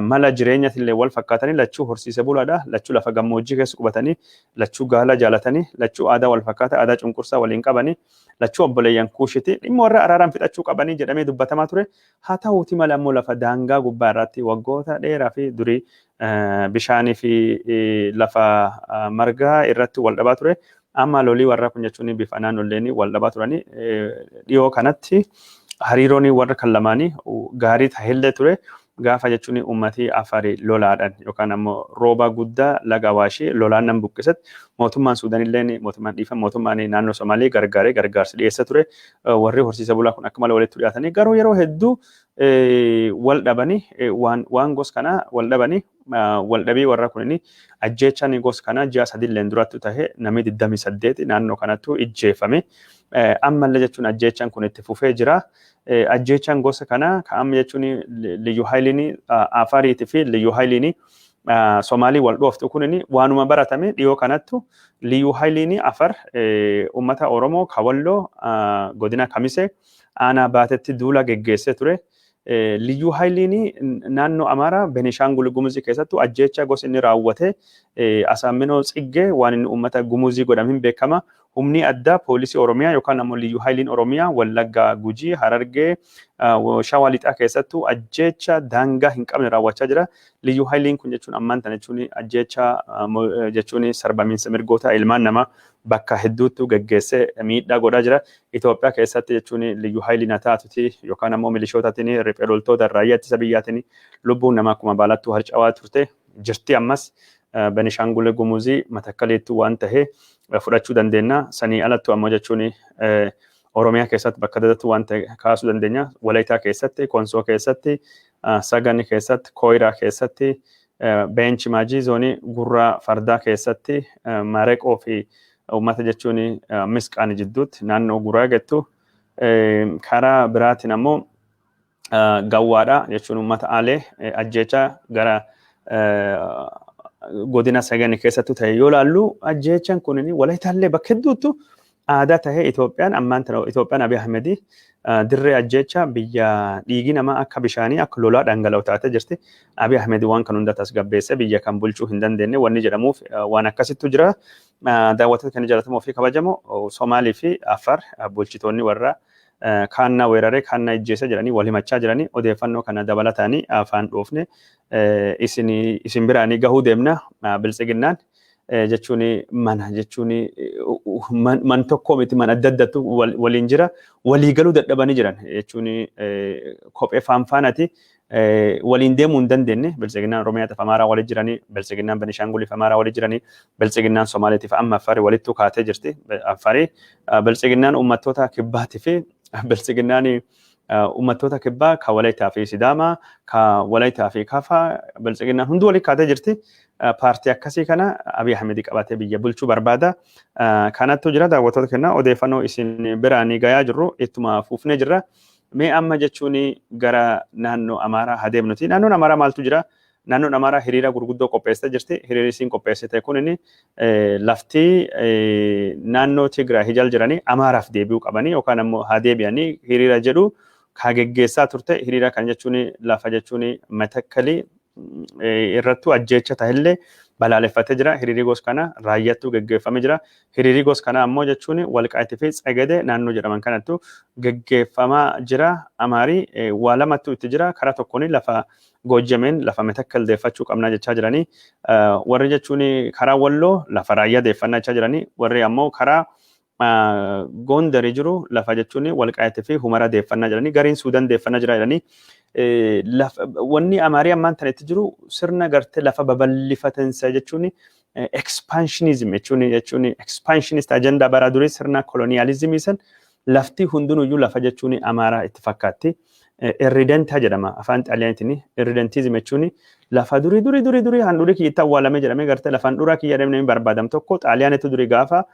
mala jireenyaatillee wal fakkaatanii lachuu horsiise bulaadha. Lachuu lafa gammoojjii keessa qubatanii lachuu gaala jaalatanii lachuu aadaa wal fakkaata aadaa cunqursaa waliin qabanii lachuu obboleeyyan kuushiti dhimma warra araaraan fixachuu qabanii jedhamee dubbatamaa ture. Haa ta'uuti malee ammoo lafa daangaa gubbaa irratti waggoota dheeraa fi durii bishaanii fi lafa margaa irratti wal dhabaa ture. Amma lolii warraa kun jechuun bifa naannolleen wal dhabaa turanii dhiyoo kanatti hariiroon warra kan lamaanii gaarii ta'ellee ture. Gaafa jechuun uummatii Afarii lolaadhaan yookaan ammoo rooba guddaa laga Awaashii lolaan nan buqqisatti mootummaan Sudaan illee mootummaan naannoo Somaalee gargaaree gargaarsi dhiyeessa ture. Warri horsiisa bulaa kun akka malee walitti dhiyaatanii garuu yeroo hedduu wal dhabanii waan gos kanaa wal dhabanii wal dhabii warra kunini ajjeechaan gos kanaa ji'a 3 illee duratti ta'e namni 28 naannoo kanattu ijjeefame. Ammallee jechuun ajjeechaan kun itti fufee jira. Ajjeechaan gosa kanaa ka'am jechuun liyyu haayiliin Afariitii fi liyyu haayiliin Somaalii wal dhooftu kunini waanuma baratame dhiyoo kanattu liyyu haayiliin Afar uummata Oromoo Kawalloo godina Kamisee aanaa baatetti duula geggeessee ture. Liyyu haayiliin naannoo Amaaraa Benishaangul Gumuzii keessattuu ajjeechaa gosa inni raawwate Asaaminoo Tsiggee waan inni uummata Gumuzii godhamin beekama. Humni addaa poolisii Oromiyaa yookaan ammoo liyyu haayiliin Oromiyaa Wallaggaa Gujii Harargee Shawaa Lixaa keessattuu ajjeechaa daangaa hin qabne raawwachaa jira. Liyyu haayiliin kun jechuun ammaan tana jechuun ajjeechaa jechuun sarbamiinsa mirgoota ilmaan namaa bakka hedduutti geggeessee miidhaa godhaa jira. Itiyoophiyaa keessatti jechuun liyyu haayiliin taatuti yookaan ammoo milishootatiin riphee loltoota raayyaa ittisa biyyaatiin lubbuun namaa akkuma baalattuu harcawaa turte jirti ammas. Benishaangul Gumuzii Matakkaleetti waan ta'e fudhachuu dandeenya. Sanii alattu ammoo jechuun Oromiyaa keessatti bakka dadatti waan ta'e kaasuu dandeenya. Walaytaa keessatti, Konsoo keessatti, Sagan keessatti, Koyiraa keessatti, Beenchi Maajii zoonii Gurraa Fardaa keessatti, Mareqoo fi uummata jechuun Misqaan jidduutti naannoo Guraa gettu. Karaa biraatiin ammoo Gawwaadha jechuun uummata Alee ajjeechaa gara godina Sagan keessattuu ta'e yoo laallu ajjeechaan kunini Walaytaallee bakka hedduuttu aadaa ta'e Itoophiyaan ammaan tana Itoophiyaan Abiy Ahmedii dirree ajjeechaa biyya dhiigi namaa akka bishaanii akka lolaa dhangala'u taatee jirti. Abiy Ahmedii waan kan hunda tasgabbeessee biyya kan bulchuu hin dandeenye wanni jedhamuuf waan akkasittu jira. Daawwattoota kan jaalatamoo fi kabajamoo Somaalii fi Afar bulchitoonni warra Kannaa weeraree Kannaa ijjeessa jedhanii wal himachaa jiranii odeeffannoo kana dabalataanii afaan dhoofne isin biraanii gahuu deemna biltsiginnaan jechuun mana jechuun man tokko miti man adda addatu waliin jira walii galuu dadhabanii jiran jechuun kophee faanfaanati waliin deemuu hin dandeenye biltsiginnaan Oromiyaatiif Amaaraa waliin jiranii biltsiginnaan Benishaanguliif Amaaraa waliin jiranii biltsiginnaan Somaaleetiif amma Afarii walittu kaatee jirti. Afarii biltsiginnaan uummattoota kibbaatiif biltsiginnaan uummattoota kibbaa ka Walaytaa fi Sidaamaa ka Walaytaa fi Kafaa biltsiginnaan hundi waliin kaatee jirti. Paartii akkasii kana Abiy Ahmedii qabatee biyya bulchuu barbaada. Kanattu jira daawwattoota kennaa odeeffannoo isin biraanii gayaa jirru ittuma fuufnee jirra. Mee amma jechuun gara naannoo Amaaraa hadeemnuti. Naannoon Amaaraa maaltu jira? Naannoon Amaaraa hiriira gurguddoo qopheessitee jirti. Hiriirri isiin qopheessite kun lafti naannoo Tigraay hijal jiranii Amaaraaf deebi'uu qabanii yookaan ammoo haa deebi'anii hiriira jedhu kaa geggeessaa turte. Hiriira kan jechuun lafa jechuun Matakkalii irrattu ajjeecha ta'ellee balaaleffatee jira. Hiriirri gos kana raayyaattu geggeeffamee jira. Hiriirri gos kana ammoo jechuun Walqaayitii fi Tsagadee naannoo jedhaman kanattu geggeeffamaa jira. Amaarii waa lamattu itti jira. Karaa tokkoon lafa Goojjameen lafa Matakkal deeffachuu qabnaa jechaa jiranii. Warri jechuun karaa Walloo lafa raayyaa deeffannaa jechaa jiranii. Warri ammoo karaa Gondarii jiru lafa jechuun Walqaayitii fi Humara deeffannaa jiranii. Gariin Sudaan deeffannaa jira jedhanii. Wanni Amaarii ammaan tanatti jiru sirna gartee lafa babal'ifatansa jechuun expansionism jechuun expansionist agenda bara durii sirna kolonializimii san lafti hundinuyyuu lafa jechuun Amaaraa itti fakkaatti. Irridenta jedhama afaan Xaaliyaanitiin irridentism jechuun lafa durii handhurii kiyyatti awwaalame jedhamee gartee lafaan dhuraa kiyya jedhamee barbaadam tokko Xaaliyaanitti durii gaafa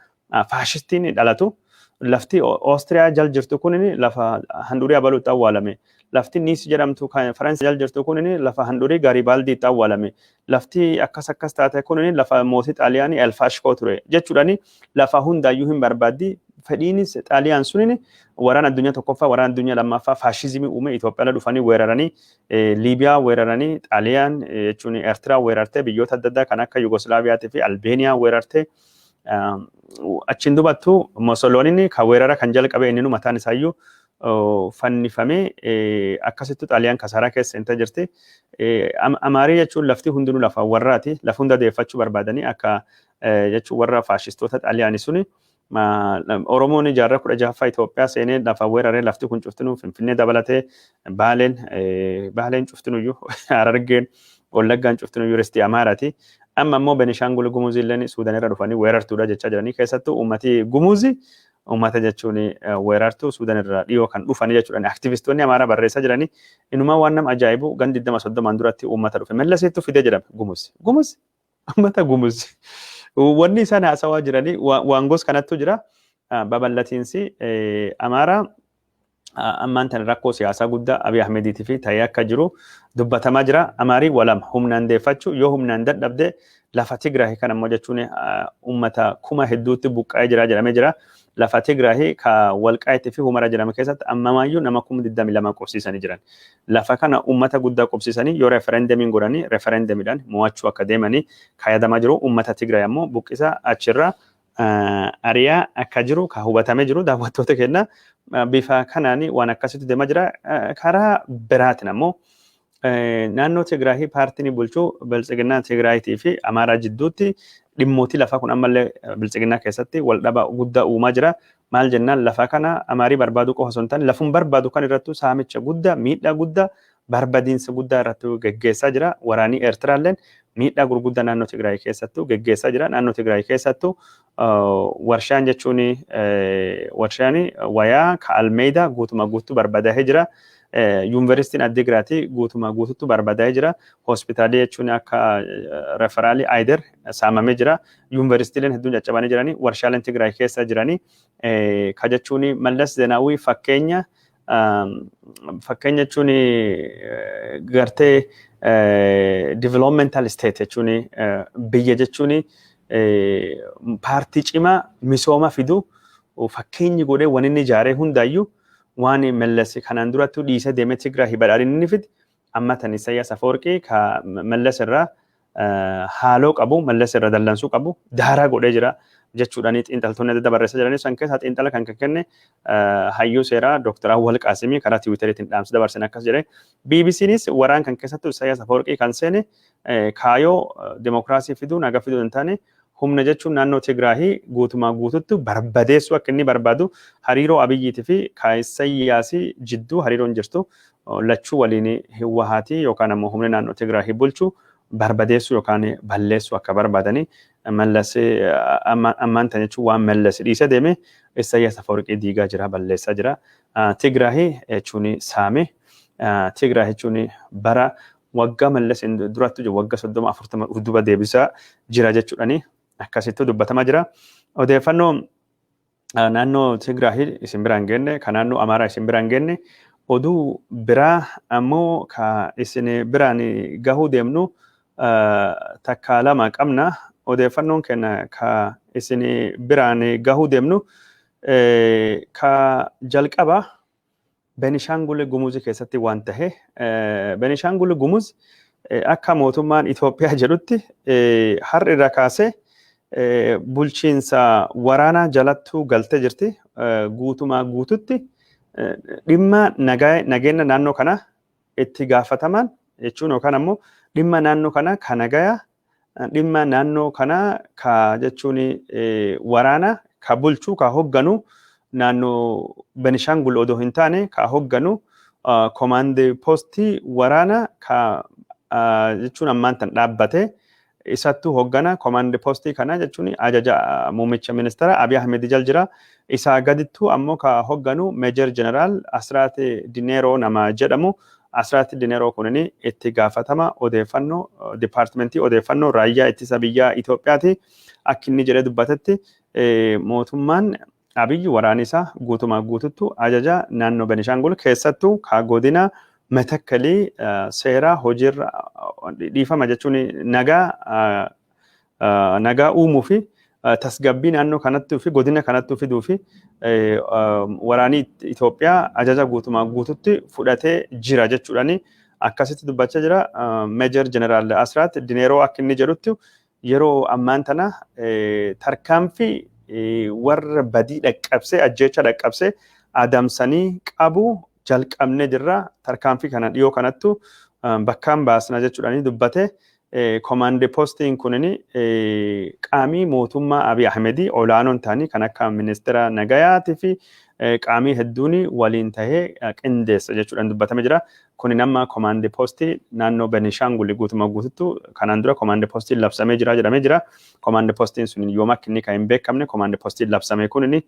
faashistiin dhalatu lafti Oostiriyaa jal jirtu kun lafa handhurii abaluutti awwaalame. Lafti Niis jedhamtu kan Faransi jal jirtu kun lafa handhurii Gaaribaldiitti awwaalame. Lafti akkas taate kun lafa mootii Xaaliyaanii Elfaashkoo ture jechuudhaan lafa hundaayyuu hin barbaaddi. Fedhiinis Xaaliyaan sun waraana addunyaa tokkoffaa waraana addunyaa lammaffaa faashizimii uume Itoophiyaa dhufanii weeraranii Liibiyaa weeraranii Xaaliyaan jechuun Eertiraa weerartee biyyoota adda addaa kan akka Yugoslaaviyaatii fi Albeeniyaa weerartee achiin dubattu Musolooniin kan weerara kan jalqabe inni mataan isaayyuu fannifamee akkasitti Xaaliyaan kasaaraa keessa hin jirti. Amaarii jechuun lafti hundinuu lafa warraati. Lafa hunda deeffachuu barbaadanii akka jechuun warra faashistoota Xaaliyaanii suni Oromoon jaarraa 16ffaa Itiyoophiyaa seenee lafa weeraree lafti kun cuftinuu Finfinnee dabalatee Baaleen cuftinuyyuu Harargeen Wallaggaan cuftinuyyuu restii Amaaraati. Amma immoo Benishangul Gumuz illee Sudaan irra dhufanii weerartuudha jechaa jiranii keessattuu uummati Gumuzi uummata jechuun weerartuu Sudaan irraa dhiyoo kan dhufanii jechuudha. Aktivistoonni Amaaraa barreessaa jiranii inumaa waan nama ajaa'ibu gandi 20-30 duratti uummata dhufe. Mallasiitu fide jedhama Gumuz. Gumuz uummata Gumuz. Wanni isaan haasawaa jiranii waan gos kanattu jira. Babal'atiinsi Amaaraa ammaan tan rakkoo siyaasaa guddaa Abiy Ahmediitii fi ta'ee akka jiru dubbatamaa jira. Amaarii walama humnaan deeffachuu yoo humnaan dadhabde lafa Tigraahii kan ammoo jechuun uummata kuma hedduutti buqqa'ee jira jedhamee jira. Lafa Tigraahii ka Walqaayitii fi Humara jedhame keessatti ammamaayyuu nama 22,000 qubsiisanii jiran. Lafa kana uummata guddaa qubsiisanii yoo referendamiin godhanii referendamiidhaan mo'achuu akka deemanii kaayadamaa jiru. Uummata Tigraahii ammoo buqqisa achirraa ariyaa akka jiru ka hubatamee jiru daawwattoota kenna. Bifa kanaan waan akkasitti deemaa jira. Karaa biraatiin ammoo naannoo Tigraahii paartiin bulchuu Biltsiginnaa Tigraahiitii fi Amaaraa jidduutti dhimmootii lafa kun ammallee Biltsiginnaa keessatti wal dhaba guddaa uumaa jira. Maal jennaan lafa kana Amaarii barbaadu qofa osoo hin taane lafum barbaadu kan irrattu saamicha guddaa miidhaa guddaa barbadiinsa guddaa irratti geggeessaa jira. Waraanii Eertiraalleen miidhaa gurguddaa naannoo Tigraahii keessattuu geggeessaa jira. Naannoo Tigraahii keessattuu warshaan jechuun warshaan wayaa ka Almeedaa guutuma guutuu barbadaa'ee jira. Yuunivarsiitiin Addigraati guutuma guutuutti barbadaa'ee jira. Hospitaalii jechuun akka referaalii Ayder saamamee jira. Yuunivarsiitiileen hedduun caccabanii jiranii. Warshaaleen Tigraay keessa jiranii. Ka jechuun Mallas Zeenaawii fakkeenya jechuun gartee developmental state jechuun biyya jechuun paartii cimaa misooma fidu fakkeenyi godhee waan inni ijaaree hundaayyuu waan Mallas kanaan durattuu dhiisee deemee Tigraahii badhaadhinni fide amma tan Isaayyaas Afeworqii ka Mallas irraa haaloo qabu Mallas irraa dallansuu qabu daaraa godhee jira jechuudhaan xiinxaltoonni adda barreessaa jiranii san keessaa xiinxala kan kenne hayyuu seeraa Dr. Awwal Qaasimii karaa Tiwiiteriitiin dhaamsa dabarsan akkas jedhee BBCnis waraan kan keessattuu Isaayyaas Afeworqii kan seene kaayoo demokiraasii fiduu nagaa fiduu hin taane humna jechuun naannoo Tigraahii guutumaa guututti barbadeessuu akka inni barbaadu hariiroo Abiyyiitii fi Isaayyaasii jidduu hariiroon jirtu lachuu waliin Hiwwahaatii yookaan ammoo humna naannoo Tigraahii bulchuu barbadeessuu yookaan balleessuu akka barbaadanii Mallas ammaan tan jechuun waan Mallas dhiisee deeme Isaayyaas Afeworqii diigaa jira balleessaa jira. Tigraahii jechuun saame Tigraahii jechuun bara waggaa Mallas duratti jiru waggaa 30-40 duuba deebisaa jira jechuudhaani akkasitti dubbatamaa jira. Odeeffannoo naannoo Tigraahii isin biraan genne kan naannoo Amaaraa isin biraan genne oduu biraa ammoo ka isin biraan gahuu deemnu takka lama qabna. Odeeffannoon kenna ka isin biraan gahuu deemnu ka jalqaba Benishangul Gumuz keessatti waan tahe Benishangul Gumuz akka mootummaan Itiyoophiyaa jedhutti har'a irra kaasee bulchiinsa waraanaa jalattuu galtee jirti. Guutumaa guututti dhimma nageenya naannoo kana itti gaafataman jechuun yookaan ammoo dhimma naannoo kana ka nagaya dhimma naannoo kana ka jechuun waraana ka bulchuu ka hogganu naannoo Benishangul odoo hin taane ka hogganu komaandii poostii waraana ka jechuun ammaan tan dhaabbate isattuu hoggana komaandii poostii kana jechuun ajaja muummicha ministeera Abiy Ahmed jal jira. Isaa gadittuu ammoo ka hogganu Meejar Jeneraal Asraat Dineeroo nama jedhamu. Asraat Dineeroo kunini itti gaafatama odeeffannoo dipaartimentii odeeffannoo raayyaa ittisa biyyaa Itoophiyaati. Akka inni jedhee dubbatetti mootummaan Abiyyi waraanisaa guutumaa guututtu ajaja naannoo Benishangul keessattuu ka godina Metakkalii seeraa hojiirra dhiifama jechuun nagaa uumuu fi tasgabbii naannoo kanattuu fi godina kanattuu fiduu fi waraanii Itoophiyaa ajaja guutumaa guututti fudhatee jira jechuudhaani akkasitti dubbachaa jira. Meejar Jeneraal Asraat Dineeroo akka inni jedhutti yeroo ammaan tana tarkaanfii warra badii dhaqqabsee ajjeecha dhaqqabsee adamsanii qabu jalqabne jirra tarkaanfii kana dhiyoo kanattu bakkaan baasna jechuudhaani dubbate Komaandii poostiin kunini qaamii mootummaa Abiy Ahmedii olaanoon ta'anii kan akka ministeera nagayaatii fi qaamii hedduun waliin tahee qindeessa jechuudhaan dubbatame jira. Kuni nama komaandii poostii naannoo Benishaangul guutumaa guututti kanaan dura komaandii poostiin labsamee jira jedhamee jira. Komaandii poostiin sun yooma akka inni kan hin beekamne komaandii poostiin labsame kunini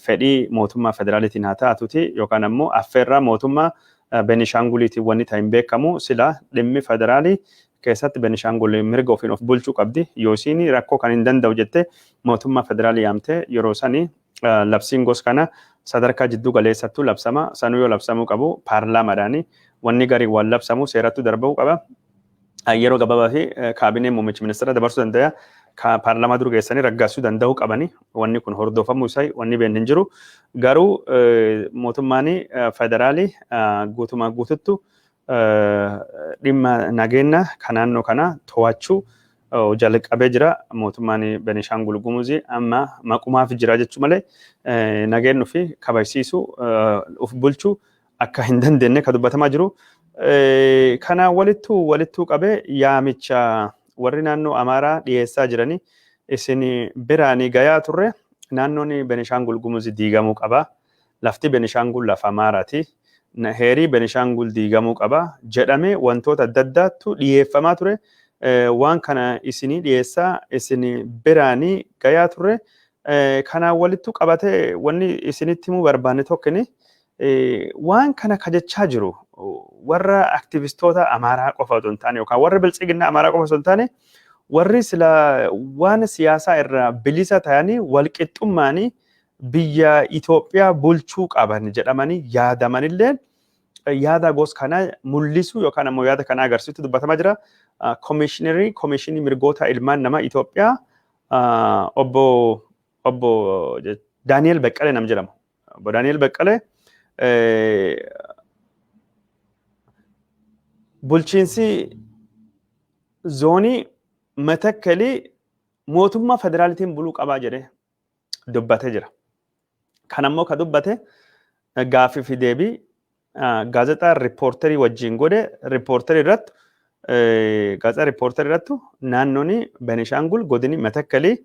fedhii mootummaa federaalitiin haa taatuti yookaan ammoo affeerraa mootummaa Benishaanguliitiin wanni ta'in beekamu sila dhimmi federaalii keessatti Benishaangul mirga ofiin of bulchuu qabdi. Yoo isiin rakkoo kan hin danda'u jettee mootummaa federaalii yaamtee yeroo sanii labsiin gos kana sadarkaa jidduu galeessattuu labsama. Sanuu yoo labsamuu qabu paarlaamaadhaani wanni garii waan labsamu seerattu darba'uu qaba. Yeroo gabaabaa fi kaabineen muummichi ministeera dabarsuu danda'a. Paarlaamaa dur geessanii raggaasuu danda'uu qabani. Wanni kun hordofamuu isaa wanni beeknu hin jiru. Garuu mootummaan federaalii guutumaa guututtu dhimma nageenya kan naannoo kana to'achuu jalqabee jira. Mootummaan Benishaangul Gumuzii amma maqumaaf jira jechuu malee nageenyu fi kabajsiisuu of bulchuu akka hin dandeenye kan dubbatamaa jiru. Kana walittuu qabee yaamicha warri naannoo Amaaraa dhiyeessaa jiranii isin biraanii gayaa turre naannoon Benishaangul Gumuzii diigamuu qaba. Lafti Benishaangul lafa Amaaraati. Heerii Benishaangul diigamuu qaba jedhamee wantoota adda addaatu dhiyeeffamaa ture. Waan kana isinii dhiyeessaa isin biraanii gayaa turre. Kanaan walittu qabatee wanni isinitti himuu barbaanne tokkini waan kana kajechaa jiru warra aktivistoota Amaaraa qofa osoo hin taane yookaan warra bilchiginna Amaaraa qofa osoo hin taane warri sila waan siyaasaa irraa bilisa ta'anii walqixxummaanii biyya Itiyoophiyaa bulchuu qaban jedhamanii yaadamanillee yaada gos kana mul'isu yookaan ammoo yaada kana agarsiisu dubbatamaa jira. Komishinii mirgoota ilmaan namaa Itiyoophiyaa obbo Daani'el Beqqalee nam jedhamu. Obbo Daani'el Beqqalee bulchiinsi zoonii Matakkalii mootummaa federaalitiin buluu qabaa jedhee dubbatee jira. Kan ammoo ka dubbate gaaffii fi deebii gaazexaa riippoortarii wajjin godhe riippoortarii irratti naannoon Benishaangul godini Matakkalii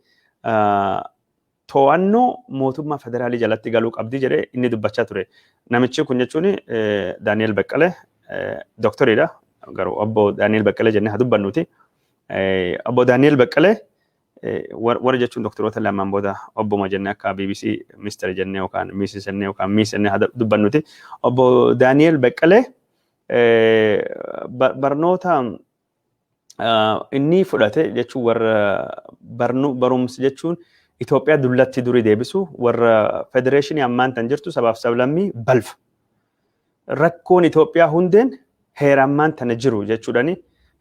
to'annoo mootummaa federaalii jalatti galuu qabdi jedhee inni dubbachaa ture. Namichi kun jechuun Daani'el Beqqalee dooktoriidha. Garuu obbo Daani'el Beqqalee jennee haa dubbannuti. Obbo Daani'el Beqqalee warra jechuun doktoroota lamaan booda obboma jennee akka BBC Mr. jennee yookaan Mrs. jennee yookaan Miss jennee haa dubbannuti. Obbo Daani'el Beqqalee barnoota inni fudhate jechuun warra barumsa jechuun Itoophiyaa dullatti durii deebisu warra federeeshinii ammaan tan jirtu sabaaf sablammii balfa. Rakkoon Itoophiyaa hundeen heera ammaan tana jiru jechuudhani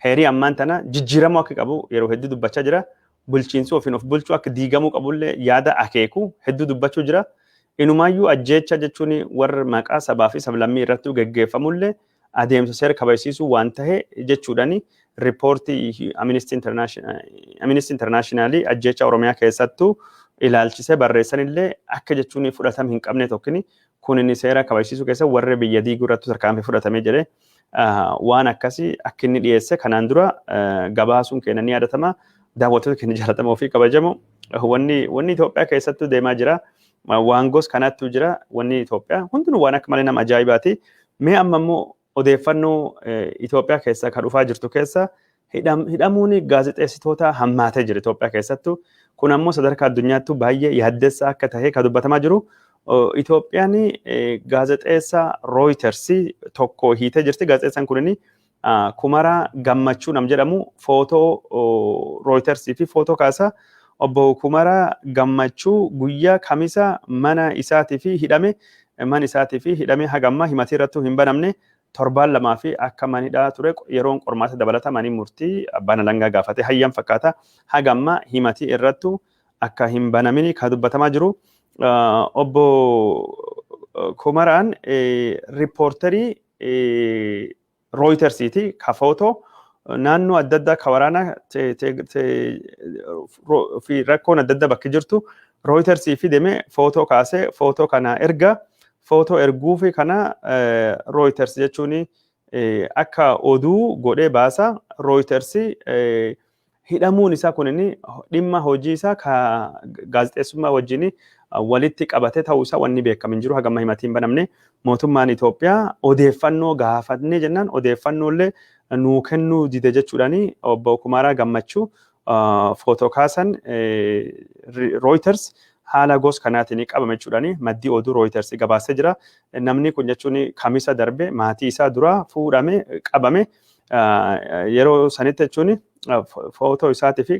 heerii ammaan tana jijjiiramuu akka qabu yeroo hedduu dubbachaa jira. Bulchiinsi ofiin of bulchuu akka diigamuu qabullee yaada akeeku hedduu dubbachuu jira. Inumaayyuu ajjeecha jechuun warra maqaa sabaa fi sablammii irratti gaggeeffamullee adeemsa seera kabachiisuu waan ta'e jechuudhani riippoortii Amnesty Internationalii ajjeecha Oromiyaa keessattuu ilaalchisee barreessanillee akka jechuun fudhatama hin qabne tokkini kunin seera kabachiisuu keessa warra biyya diiguu irratti tarkaanfii fudhatamee jedhee waan akkasii akka inni dhiyeesse kanaan dura gabaasuun keenya ni yaadatama. Daawwattoota keenya jaalatamoo fi kabajamoo wanni Itoophiyaa keessattuu deemaa jira. Waan gos kanattuu jira. Wanni Itoophiyaa hundinuu waan akka malee nama ajaa'ibaati. Mee amma immoo odeeffannoo Itoophiyaa keessa kan dhufaa jirtu keessa hidhamuun gaazexeessitoota hammaatee jira Itoophiyaa keessattuu. Kun ammoo sadarkaa addunyaattuu baay'ee yaaddessaa akka ta'e kan dubbatamaa jiru. Itoophiyaan gaazexeessaa Reuters tokko hiitee jirti. Gaazexeessaan kunini Kumaraa Gammachuu nam jedhamu footoo Reuters fi footoo kaasa. Obbo Kumaraa Gammachuu guyyaa kamisa mana isaatii fi hidhame hagamma himatii irratti hin banamne torbaan lamaa fi akka manidhaa ture yeroon qormaata dabalata manii murtii abbaan alangaa gaafate hayyan fakkaata hagamma himatii irratti akka hin banamini kan dubbatamaa jiru. Obbo Kumaraan riippoortarii Rooyitersiiti ka footoo naannoo adda addaa ka waraanaa fi rakkoon adda addaa bakki jirtu Rooyitersii fi deemee footoo kaasee footoo kana erga footoo erguu fi kana Reuters jechuun akka oduu godhee baasa Reuters hidhamuun isaa kunini dhimma hojii isaa ka gaazexeessummaa wajjin walitti qabate ta'uu isaa wanni beekamin jiru hagamma himatiin banamne mootummaan Itoophiyaa odeeffannoo gaafannee jennaan odeeffannoollee nuu kennuu dide jechuudhaani obbo Kumaaraa Gammachuu footoo kaasan Reuters haala gos kanaatiin qabame jechuudhaani maddii oduu Reuters gabaasee jira. Namni kun jechuun kamisa darbe maatii isaa dura fuudhame qabame yeroo sanitti jechuun footoo isaatii fi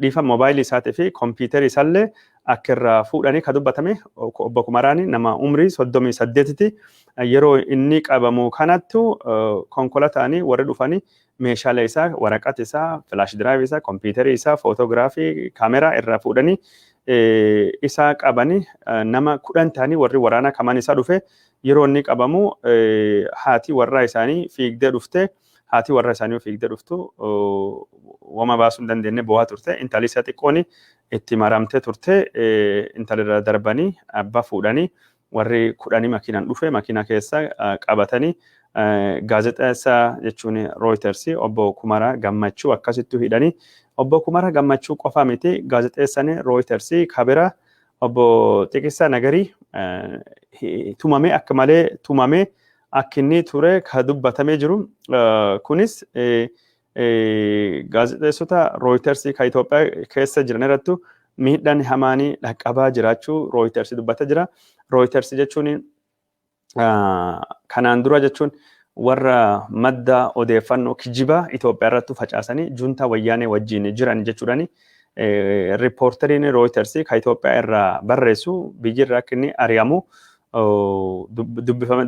dhiifa moobaayilii isaatii fi kompiitarii isaallee akka irraa fuudhanii ka dubbatame obbo Kumaraani nama umrii 38ti yeroo inni qabamu kanattu konkolaataanii warri dhufanii meeshaalee isaa waraqata isaa flash drive isaa kompiitarii isaa footoogiraafii kaameraa irraa fuudhanii isaa qabanii nama 10 ta'anii warri waraanaa kamaan isaa dhufe yeroo inni qabamu haati warraa isaanii fiigdee dhufte haati warra isaanii fiigdee dhuftu wama baasuu hin dandeenye bo'aa turte intalli isaa xiqqooni itti maramtee turte intalirra darbanii abbaa fuudhanii warri 10 makiinaan dhufe makiina keessa qabatanii gaazexeessaa jechuun Reuters obbo Kumaaraa Gammachuu akkasittuu hidhanii obbo Kumaaraa Gammachuu qofa miti gaazexeessaan Reuters kabira obbo Xiqisaa Nagarii tumamee akka malee tumamee akkinni ture ka dubbatamee jiru kunis gaazexeessota Reuters ka Itoophiyaa keessa jiran irrattu miidhaan hamaanii dhaqqabaa jiraachuu Reuters dubbata jira. Reuters jechuun kanaan dura jechuun warra madda odeeffannoo kijibaa Itoophiyaa irratti facaasanii junta wayyaanee wajjin jiran jechuudhaani riippoorteriin Reuters ka Itoophiyaa irraa barreessu biyyirraa akka inni ari'amu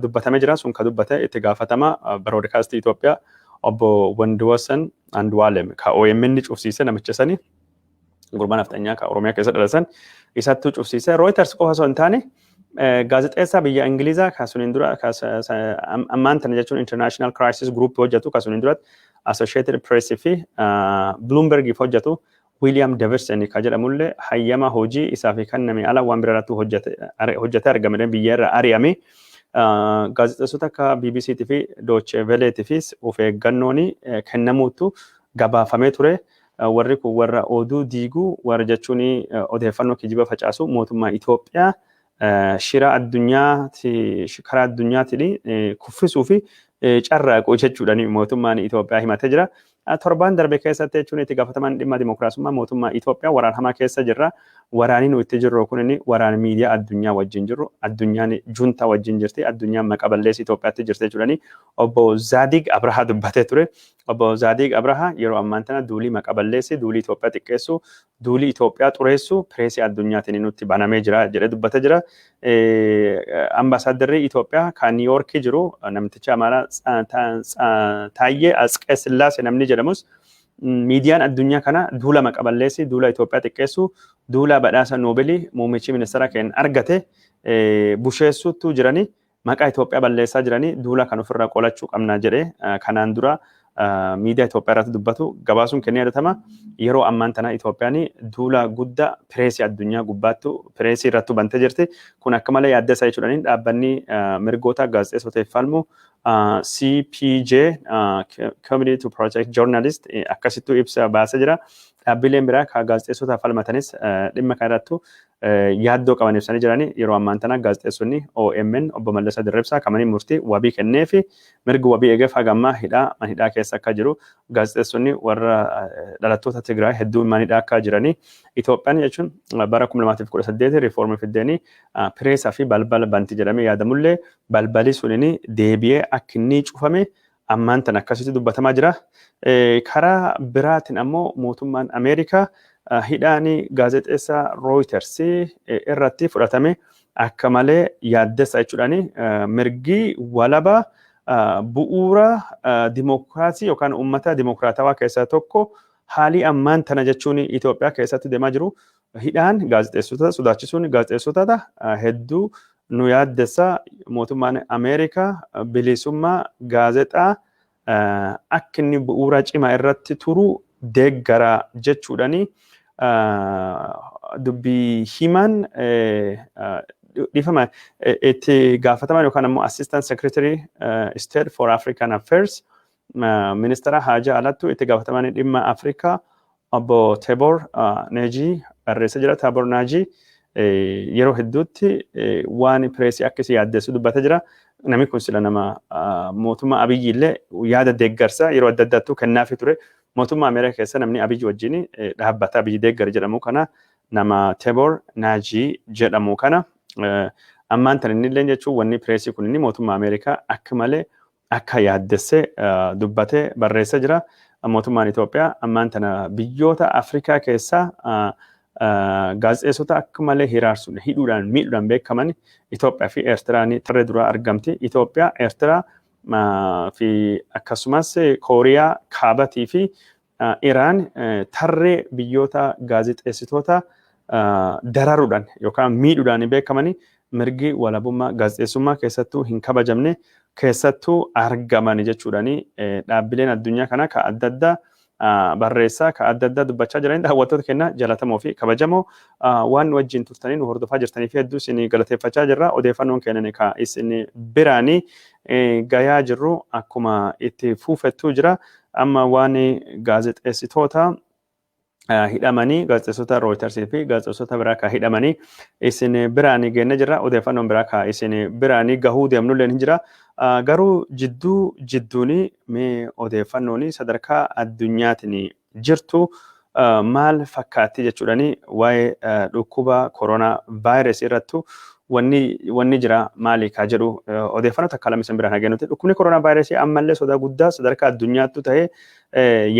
dubbatamee jira sun ka dubbate itti gaafatama Broadcast Itoophiyaa obbo Wandiwasan Andu'aalem ka OMN cufsiise namicha sanii gurbaan afxanyaa ka Oromiyaa keessa dhalatan isattuu cufsiise Reuters qofa osoo hin taane gaazexeessaa biyya Ingilizaa ka suniin dura ammaan tana jechuun International Crisis Group hojjetu ka suniin duratti Associated Press fi Bloomberg hojjetu William Davidson ka jedhamullee hayyama hojii isaa fi kenname ala waan biraarratti hojjete argame biyya irraa ari'ame gaazexeessota akka BBC fi Deutsche Welle fi of eeggannoon kennamuutu gabaafamee ture. Warri kun warra oduu diiguu warra jechuun odeeffannoo kijiba facaasu mootummaa Itoophiyaa shira karaa addunyaatiin kuffisuu fi carraaquu jechuudhaan mootummaan Itoophiyaa himatee jira. Torbaan darbe keessatti jechuun itti gaafatamaan dhimma dimookiraasummaa mootummaa Itoophiyaa waraana hamaa keessa jirra. Waraanni nu itti jirru kun waraana miidiyaa addunyaa wajjin jirru. Addunyaan junta wajjin jirti. Addunyaan maqaa balleessi Itoophiyaatti jirti jechuudhaan obbo Zaadiq Abrahaa dubbatee ture. Obbo Zaadiq Abrahaa yeroo ammaan tana duulii maqaa balleessi, duulii Itoophiyaa xiqqeessu, duulii Itoophiyaa xureessu pireesii addunyaatiin nutti banamee jira jedhee dubbatee jira. Ambaasaaddarri Itoophiyaa kan Niiwuorkii jiru namticha amaaraa Taayyee Asqeesillaasee namni jedhamus miidiyaan addunyaa kana duula maqaa balleessi, duula Itoophiyaa xiqqeessu, duula badhaasa Noobeelii muummichi ministeera keenya argate busheessuutu jiranii maqaa Itoophiyaa balleessaa jiranii duula kan ofirraa qolachuu qabna jedhee kanaan dura miidiyaa Itoophiyaa irratti dubbatu gabaasuun kennee yadatama. Yeroo ammaan tana Itoophiyaan duula guddaa pireesii addunyaa gubbaattu pireesii irratti bantee jirti. Kun akka malee yaaddeessaa jechuudhaan dhaabbanni mirgoota gaazexeessotaaf falmu CPJ Committee to Protect Journalists akkasittuu ibsa baasee jira. Dhaabbileen biraa kan gaazexeessotaaf falmatanis dhimma kanarrattu yaaddoo qaban ibsanii jiranii yeroo ammaan tana gaazexeessonni OMN obbo Mallassaa Dirribsaa kamanii murtii wabii kennee fi mirgi wabii eegeef hagammaa hidhaa keessa akka jiru gaazexeessonni warra dhalattoota Tigraay hedduu manidhaa akka jiranii Itoophiyaan jechuun bara 2018 riifoormii fiddeenii pireesaa fi balbala banti jedhamee yaadamullee balballi suniin deebi'ee akka inni cufame ammaan tana akkasitti dubbatamaa jira. Karaa biraatiin ammoo mootummaan Ameerikaa hidhaanii gaazexeessaa Reuters irratti fudhatame akka malee yaaddeessa jechuudhaani mirgi walaba bu'uura dimookiraasii yookaan uummata dimookiraatawaa keessaa tokko haalii ammaan tana jechuun Itoophiyaa keessatti deemaa jiru hidhaan gaazexeessota sodaachisuun gaazexeessota hedduu nu yaaddessa mootummaan Ameerikaa bilisummaa gaazexaa akka inni bu'uura cimaa irratti turu deeggara jechuudhaani dubbii himan dhifama itti gaafataman yookaan ammoo Assistant Secretary State for African Affairs ministeera haajaa alattu itti gaafataman dhimma Afrikaa obbo Tebor Neji barreessa jira. Tebor Neji yeroo hedduutti waan pireesii akkasii yaaddeessu dubbata jira. Namni kun sila nama mootummaa Abiyyi illee yaada deeggarsa yeroo adda addaattuu kennaafi ture. Mootummaa Ameerikaa keessa namni Abiyyi wajjin dhaabbata Abiyyi deeggar jedhamu kana nama Tebor Neji jedhamu kana ammaan tan inni illee jechuun wanni pireesii kun inni mootummaa Ameerikaa akka malee akka yaaddessee dubbatee barreessa jira. Mootummaan Itiyoophiyaa ammaan tana biyyoota Afrikaa keessaa gaazexeessota akka malee hiraarsuun hidhuudhaan miidhuudhaan beekaman Itoophiyaa fi Eertiraan tarree duraa argamti. Itoophiyaa, Eertiraa fi akkasumas Kooriyaa Kaabatii fi Iraan tarree biyyoota gaazexeessitoota dararuudhaan yookaan miidhuudhaan beekaman mirgi walabummaa gaazexeessummaa keessattuu hin kabajamne keessattuu argaman jechuudhaani dhaabbileen addunyaa kana ka adda addaa barreessaa ka adda addaa dubbachaa jiran daawwattoota keenya jaalatamoo fi kabajamoo waan wajjin turtanii nu hordofaa jirtanii fi hedduu isin galateeffachaa jirra. Odeeffannoon keenya ka isin biraanii gayaa jirru akkuma itti fuufettuu jira. Amma waan gaazexeessitoota hidhamanii gaazexeessota Reuters fi gaazexeessota biraa ka hidhamanii isin biraanii geenne jirra. Odeeffannoon biraa ka isin biraanii gahuu deemnullee hin jira. Garuu jidduuni mee odeeffannoon sadarkaa addunyaatiin jirtu maal fakkaatti jechuudhaani waa'ee dhukkuba koronaa vaayirasii irrattu wanni jira maali ka jedhu odeeffannoo takka lama isin biraan hageenuti. Dhukkubni koronaa vaayirasii ammallee sodaa guddaa sadarkaa addunyaattu tahee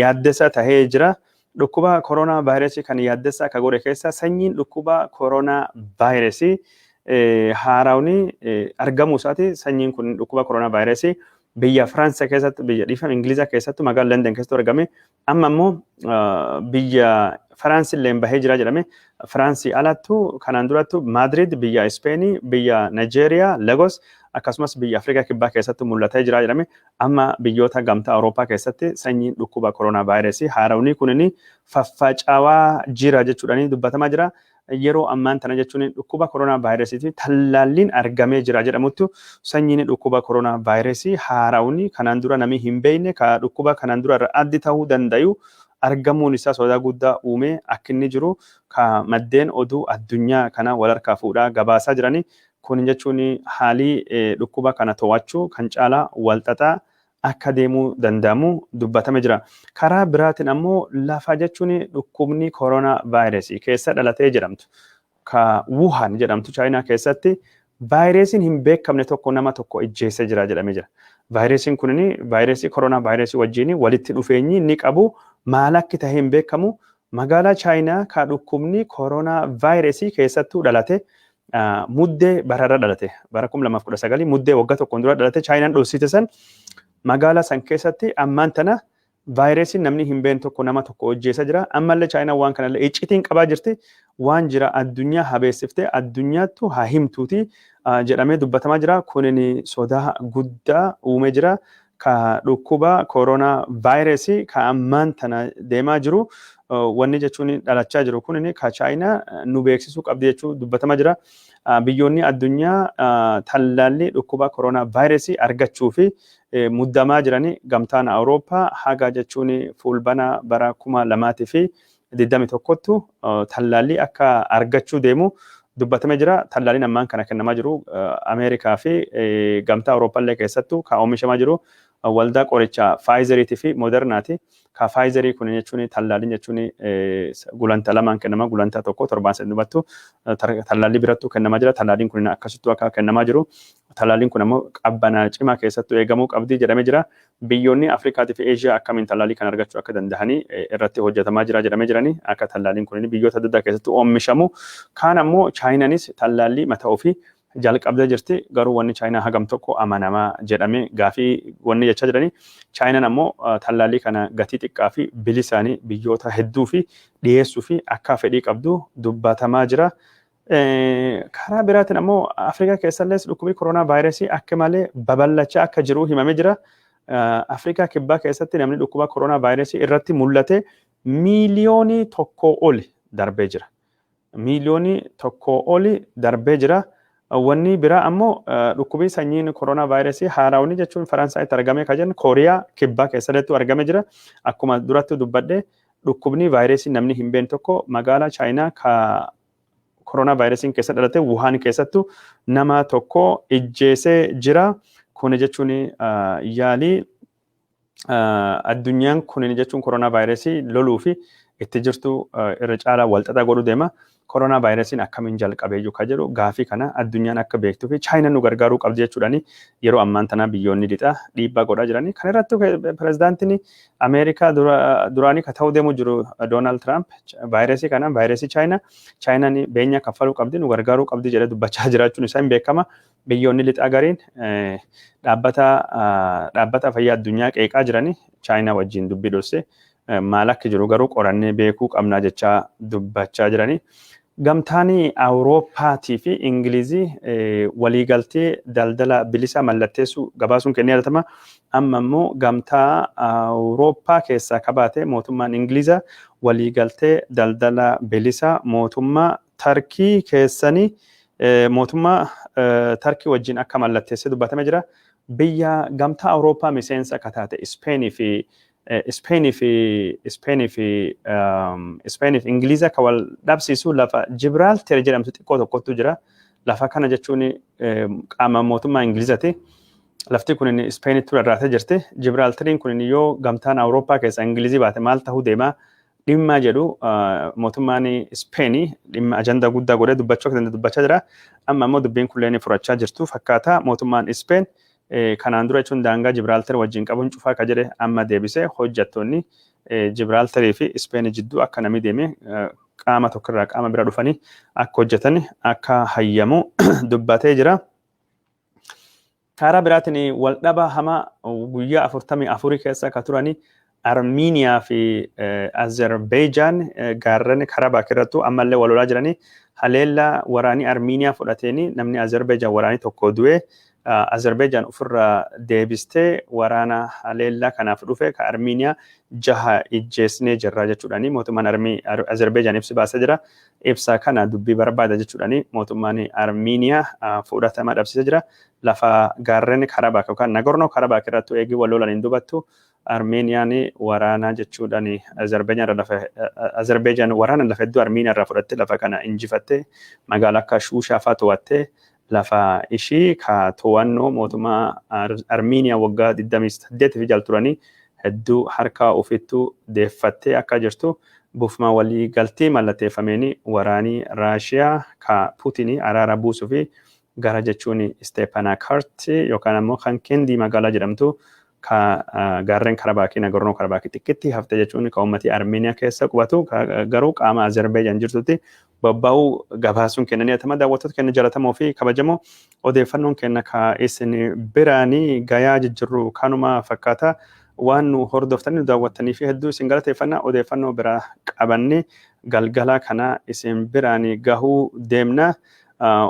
yaaddessa tahee jira. Dhukkuba koronaa vaayirasii kan yaaddessa akka godhe keessa sanyiin dhukkuba koronaa vaayirasii haarawni argamu isaati. Sanyiin kun dhukkuba koronaa vaayirasii biyya Firaansa keessatti biyya dhiifama Ingilizaa keessatti magaalaa London keessatti argame. Amma immoo biyya Firaansi illee bahee jira jedhame. Firaansii alattu kanaan durattu Madrid biyya Ispeenii biyya Nigeeriyaa Lagos akkasumas biyya Afrikaa kibbaa keessatti mul'atee jira jedhame. Amma biyyoota gamtaa Awurooppaa keessatti sanyiin dhukkuba koronaa vaayirasii haarawni kunini faffaca'aa jira jechuudhaani dubbatamaa jira. Yeroo ammaan tana jechuun dhukkuba koronaa vaayirasii tallaalliin argamee jira jedhamuttu sanyiin dhukkuba koronaa vaayirasii haarawni kanaan dura namni hin beekne ka dhukkuba kanaan dura irra addi ta'uu danda'u argamuun isaa sodaa guddaa uumee akka inni jiru ka maddeen oduu addunyaa kana wal harkaa fuudhaa gabaasaa jirani. Kun jechuun haalii dhukkuba kana to'achuu kan caalaa walxaxaa akka deemuu danda'amu dubbatame jira. Karaa biraatiin ammoo lafa jechuun dhukkubni koronaa vaayirasii keessa dhalatee jedhamtu ka Wuhan jedhamtu Chaayinaa keessatti vaayirasiin hin beekamne tokko nama tokko ijjeessee jira jedhamee jira. Vaayirasiin kunini vaayirasii koronaa vaayirasii wajjin walitti dhufeenyi inni qabu maal akka ta'e hin beekamu. Magaalaa Chaayinaa ka dhukkubni koronaa vaayirasii keessattuu dhalate muddee bararra dhalate bara 2019 muddee waggaa tokkoon dura dhalate Chaayinaan dhoosite san magaalaa san keessatti ammaan tana vaayirasiin namni hin beekne tokko nama tokko ijjeessaa jira. Ammallee Chaayinaan waan kanallee iccitiin qabaa jirti. Waan jira addunyaa habeessiftee addunyaattu haa himtuuti jedhamee dubbatamaa jira. Kunin sodaa guddaa uumee jira. Ka dhukkuba koronaa vaayirasii ka ammaan tana deemaa jiru wanni jechuun dhalachaa jiru kunin ka Chaayinaa nu beeksisuu qabdi jechuu dubbatamaa jira. Biyyoonni addunyaa tallaalli dhukkuba koronaa vaayirasii argachuu fi muddamaa jirani. Gamtaan Awurooppaa haga jechuun fulbana bara 2021 tallaalli akka argachuu deemu dubbatame jira. Tallaalliin ammaan kana kennamaa jiru Ameerikaa fi gamtaa Awurooppaa illee keessattuu ka oomishamaa jiru waldaa qorichaa Pfizeriitii fi Modernaati. Ka Pfizerii kun jechuun tallaalliin jechuun gulantaa lamaan kennama. Gulantaa tokko 7 seenubattu tallaalli birattuu kennamaa jira. Tallaalliin kun akkasittuu akka kennamaa jiru. Tallaalliin kun ammoo qabbanaa cimaa keessattuu eegamuu qabdi jedhamee jira. Biyyoonni Afrikaatii fi Eeshiyaa akkamiin tallaalii kan argachuu akka danda'anii irratti hojjetamaa jira jedhamee jirani. Akka tallaalliin kun biyyoota adda addaa keessatti oomishamu. Kaan ammoo Chaayinaanis tallaalii mataa ofii jalqabdee jirti. Garuu wanni Chaayinaa hagam tokko amanamaa jedhamee gaafii wanni jechaa jirani. Chaayinaan ammoo tallaalii kana gatii xiqqaa fi bilisaanii biyyoota hedduu fi dhiyeessuu fi akka fedhii qabdu dubbatamaa jira. Karaa biraatiin ammoo Afrikaa keessallee dhukkubni koronaa vaayirasii akka malee babal'achaa akka jiru himamee jira. Afrikaa kibbaa keessatti namni dhukkuba koronaa vaayirasii irratti mul'ate miiliyoonii tokko oli darbee jira. Miiliyoonii tokko oli darbee jira. Wanni biraa ammoo dhukkubii sanyiin koronaa vaayirasii haarawni jechuun Faransaaytti argame kan jennu Kooriyaa kibbaa keessatti argame jira. Akkuma duratti dubbadde dhukkubni vaayirasii namni hin beekne tokko magaalaa Chaayinaa ka koronaa vaayirasiin keessa dhalate Wuhaan keessattu nama tokko ijjeesee jira. Kun jechuun yaalii addunyaan kun jechuun koronaa vaayirasii loluu fi itti jirtu irra caalaa walxaxaa godhu deema. Koronaa vaayirasiin akkamiin jalqabee jiru kan jedhu gaafii kana addunyaan akka beektuu fi Chaayinaan nu gargaaruu qabdi jechuudhaani yeroo ammaan tana biyyoonni lixaa dhiibbaa godhaa jiranii. Kana irratti pirezidaantiin Ameerikaa duraanii kan ta'uu deemu jiru Doonaald Tiraamp vaayirasii kana vaayirasii Chaayinaan beenya kaffaluu qabdi nu gargaaruu qabdi jedhee dubbachaa jiraachuun isaa hin beekama. Biyyoonni lixaa gariin dhaabbata fayyaa addunyaa qeeqaa jiranii Chaayinaa wajjin dubbii dhossee maal akka jiru garuu qorannee beekuu qabnaa jechaa dubbachaa jiranii. Gamtaan Awurooppaatii fi Ingilizii waliigaltee daldala bilisa mallatteessuu gabaasuun kennee yadatama. Amma immoo gamtaa Awurooppaa keessaa kabaate mootummaan Ingiliza waliigaltee daldala bilisa mootummaa Tarkii keessanii mootummaa Tarkii wajjin akka mallatteessee dubbatame jira. Biyya gamtaa Awurooppaa miseensa kataate Ispeenii fi Ingiliza kan wal dhabsiisu lafa Jibraaltar jedhamtu xiqqoo tokkotu jira. Lafa kana jechuun qaama mootummaa Ingilizati. Lafti kun Ispeenitti rarraatee jirti. Jibraaltariin kun yoo gamtaan Awurooppaa keessa Ingilizii baate maal ta'uu deema? Dhimma jedhu mootummaan Ispeenii dhimma ajandaa guddaa godhee dubbachaa jira. Amma immoo dubbiin kulleen furachaa jirtu fakkaata mootummaan Ispeen kanaan dura jechuun daangaa Jibraaltar wajjin qabuun cufaa kan jedhe amma deebisee hojjettoonni Jibraaltarii fi Ispeen jidduu akka namni deeme qaama tokkorraa qaama bira dhufanii akka hojjetan akka hayyamu dubbatee jira. Karaa biraatiin waldhaba hamaa guyyaa 44 keessa kan turanii Armiiniyaa fi Azerbaijan gaarreen Karabaak irrattu ammallee wal lolaa jiranii haleellaa waraanii Armiiniyaa fudhateeni namni Azerbaijan waraanii tokko du'e. Azerbaijan ofirraa deebistee waraana haleellaa kanaaf dhufe ka Armiiniyaa 6 ijjeesnee jirra jechuudhaani mootummaan Azerbaijan ibsi baasee jira. Ibsa kana dubbii barbaada jechuudhaani mootummaan Armiiniyaa fudhatama dhabsiisee jira. Lafa gaarreen Karabaak yookaan Nagorno Karabaak irratti eegii wal lolaniin dubattu Armeeniyaan waraana jechuudhaani Azerbaijan waraana lafa hedduu Armiiniyaa irraa fudhatte lafa kana injifatte magaalaa akka Shuushaa fa'aa to'atte lafa ishii ka to'annoo mootummaa Armiiniyaa waggaa 28 fi jal turanii hedduu harka ofittuu deeffattee akka jirtu buufuma walii galtii mallatteeffameen waraanii Raashiyaa ka Puutinii araara buusuu fi gara jechuun Stepanakert yookaan ammoo kan Kendii magaalaa jedhamtu ka gaarreen Karabaakii Nagorno Karabaakii xiqqeetti hafte jechuun ka uummatii Armeeniyaa keessa qubatu garuu qaama Azerbaijan jirtutti babba'uu gabaasuun kennanii atama daawwattoota kenna jalatamoo fi kabajamoo odeeffannoon kenna ka isin biraanii gayaa jijjiirru kanuma fakkaata waan nu hordoftanii daawwattanii fi hedduu isin galateeffannaa odeeffannoo biraa qabanne galgala kana isin biraanii gahuu deemna.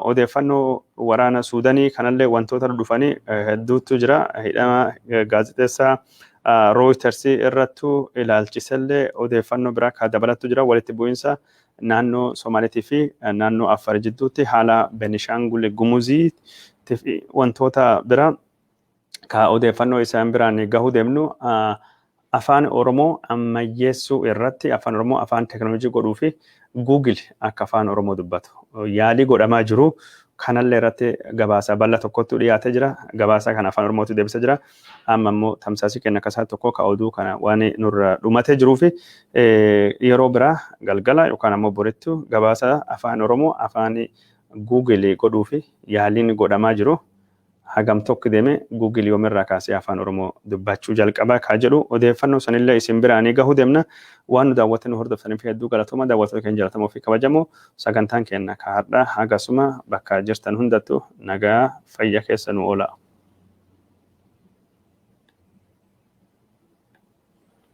Odeeffannoo waraana Suudaanii kanallee wantoota dhufanii hedduutu jira. Hidhama gaazexeessaa Reuters irrattu ilaalchisellee odeeffannoo biraa kan dabalatu jira. Walitti bu'iinsa naannoo Somaaliitii fi naannoo Affaar jidduutti haala Benishaangul Gumuzii fi wantoota biraa kan odeeffannoo isaan biraan gahuu deemnu afaan Oromoo ammayyeessuu irratti afaan Oromoo afaan teekinooloojii godhuu fi Google akka afaan Oromoo dubbatu yaalii godhamaa jiru kanallee irratti gabaasa bal'aa tokkotu dhiyaatee jira. Gabaasa kana afaan Oromootu deebisee jira. Amma immoo tamsaasii kenna kasaa tokko ka oduu kana waan nurra dhumatee jiruu fi yeroo biraa galgala yookaan ammoo borittu gabaasa afaan Oromoo afaan Google godhuu fi yaaliin godhamaa jiru. Hagam tokko deeme Google yoomirraa kaasee afaan Oromoo dubbachuu jalqabaa kaa jedhu odeeffannoo sanillee isin biraanii gahuu deemna. Waan nu daawwattanii hordoftaniif hedduu galatooma daawwattoota keenya jalatamoo fi kabajamoo sagantaan kenna ka har'a hagasuma bakka jirtan hundattu nagaa fayya keessa nu oola.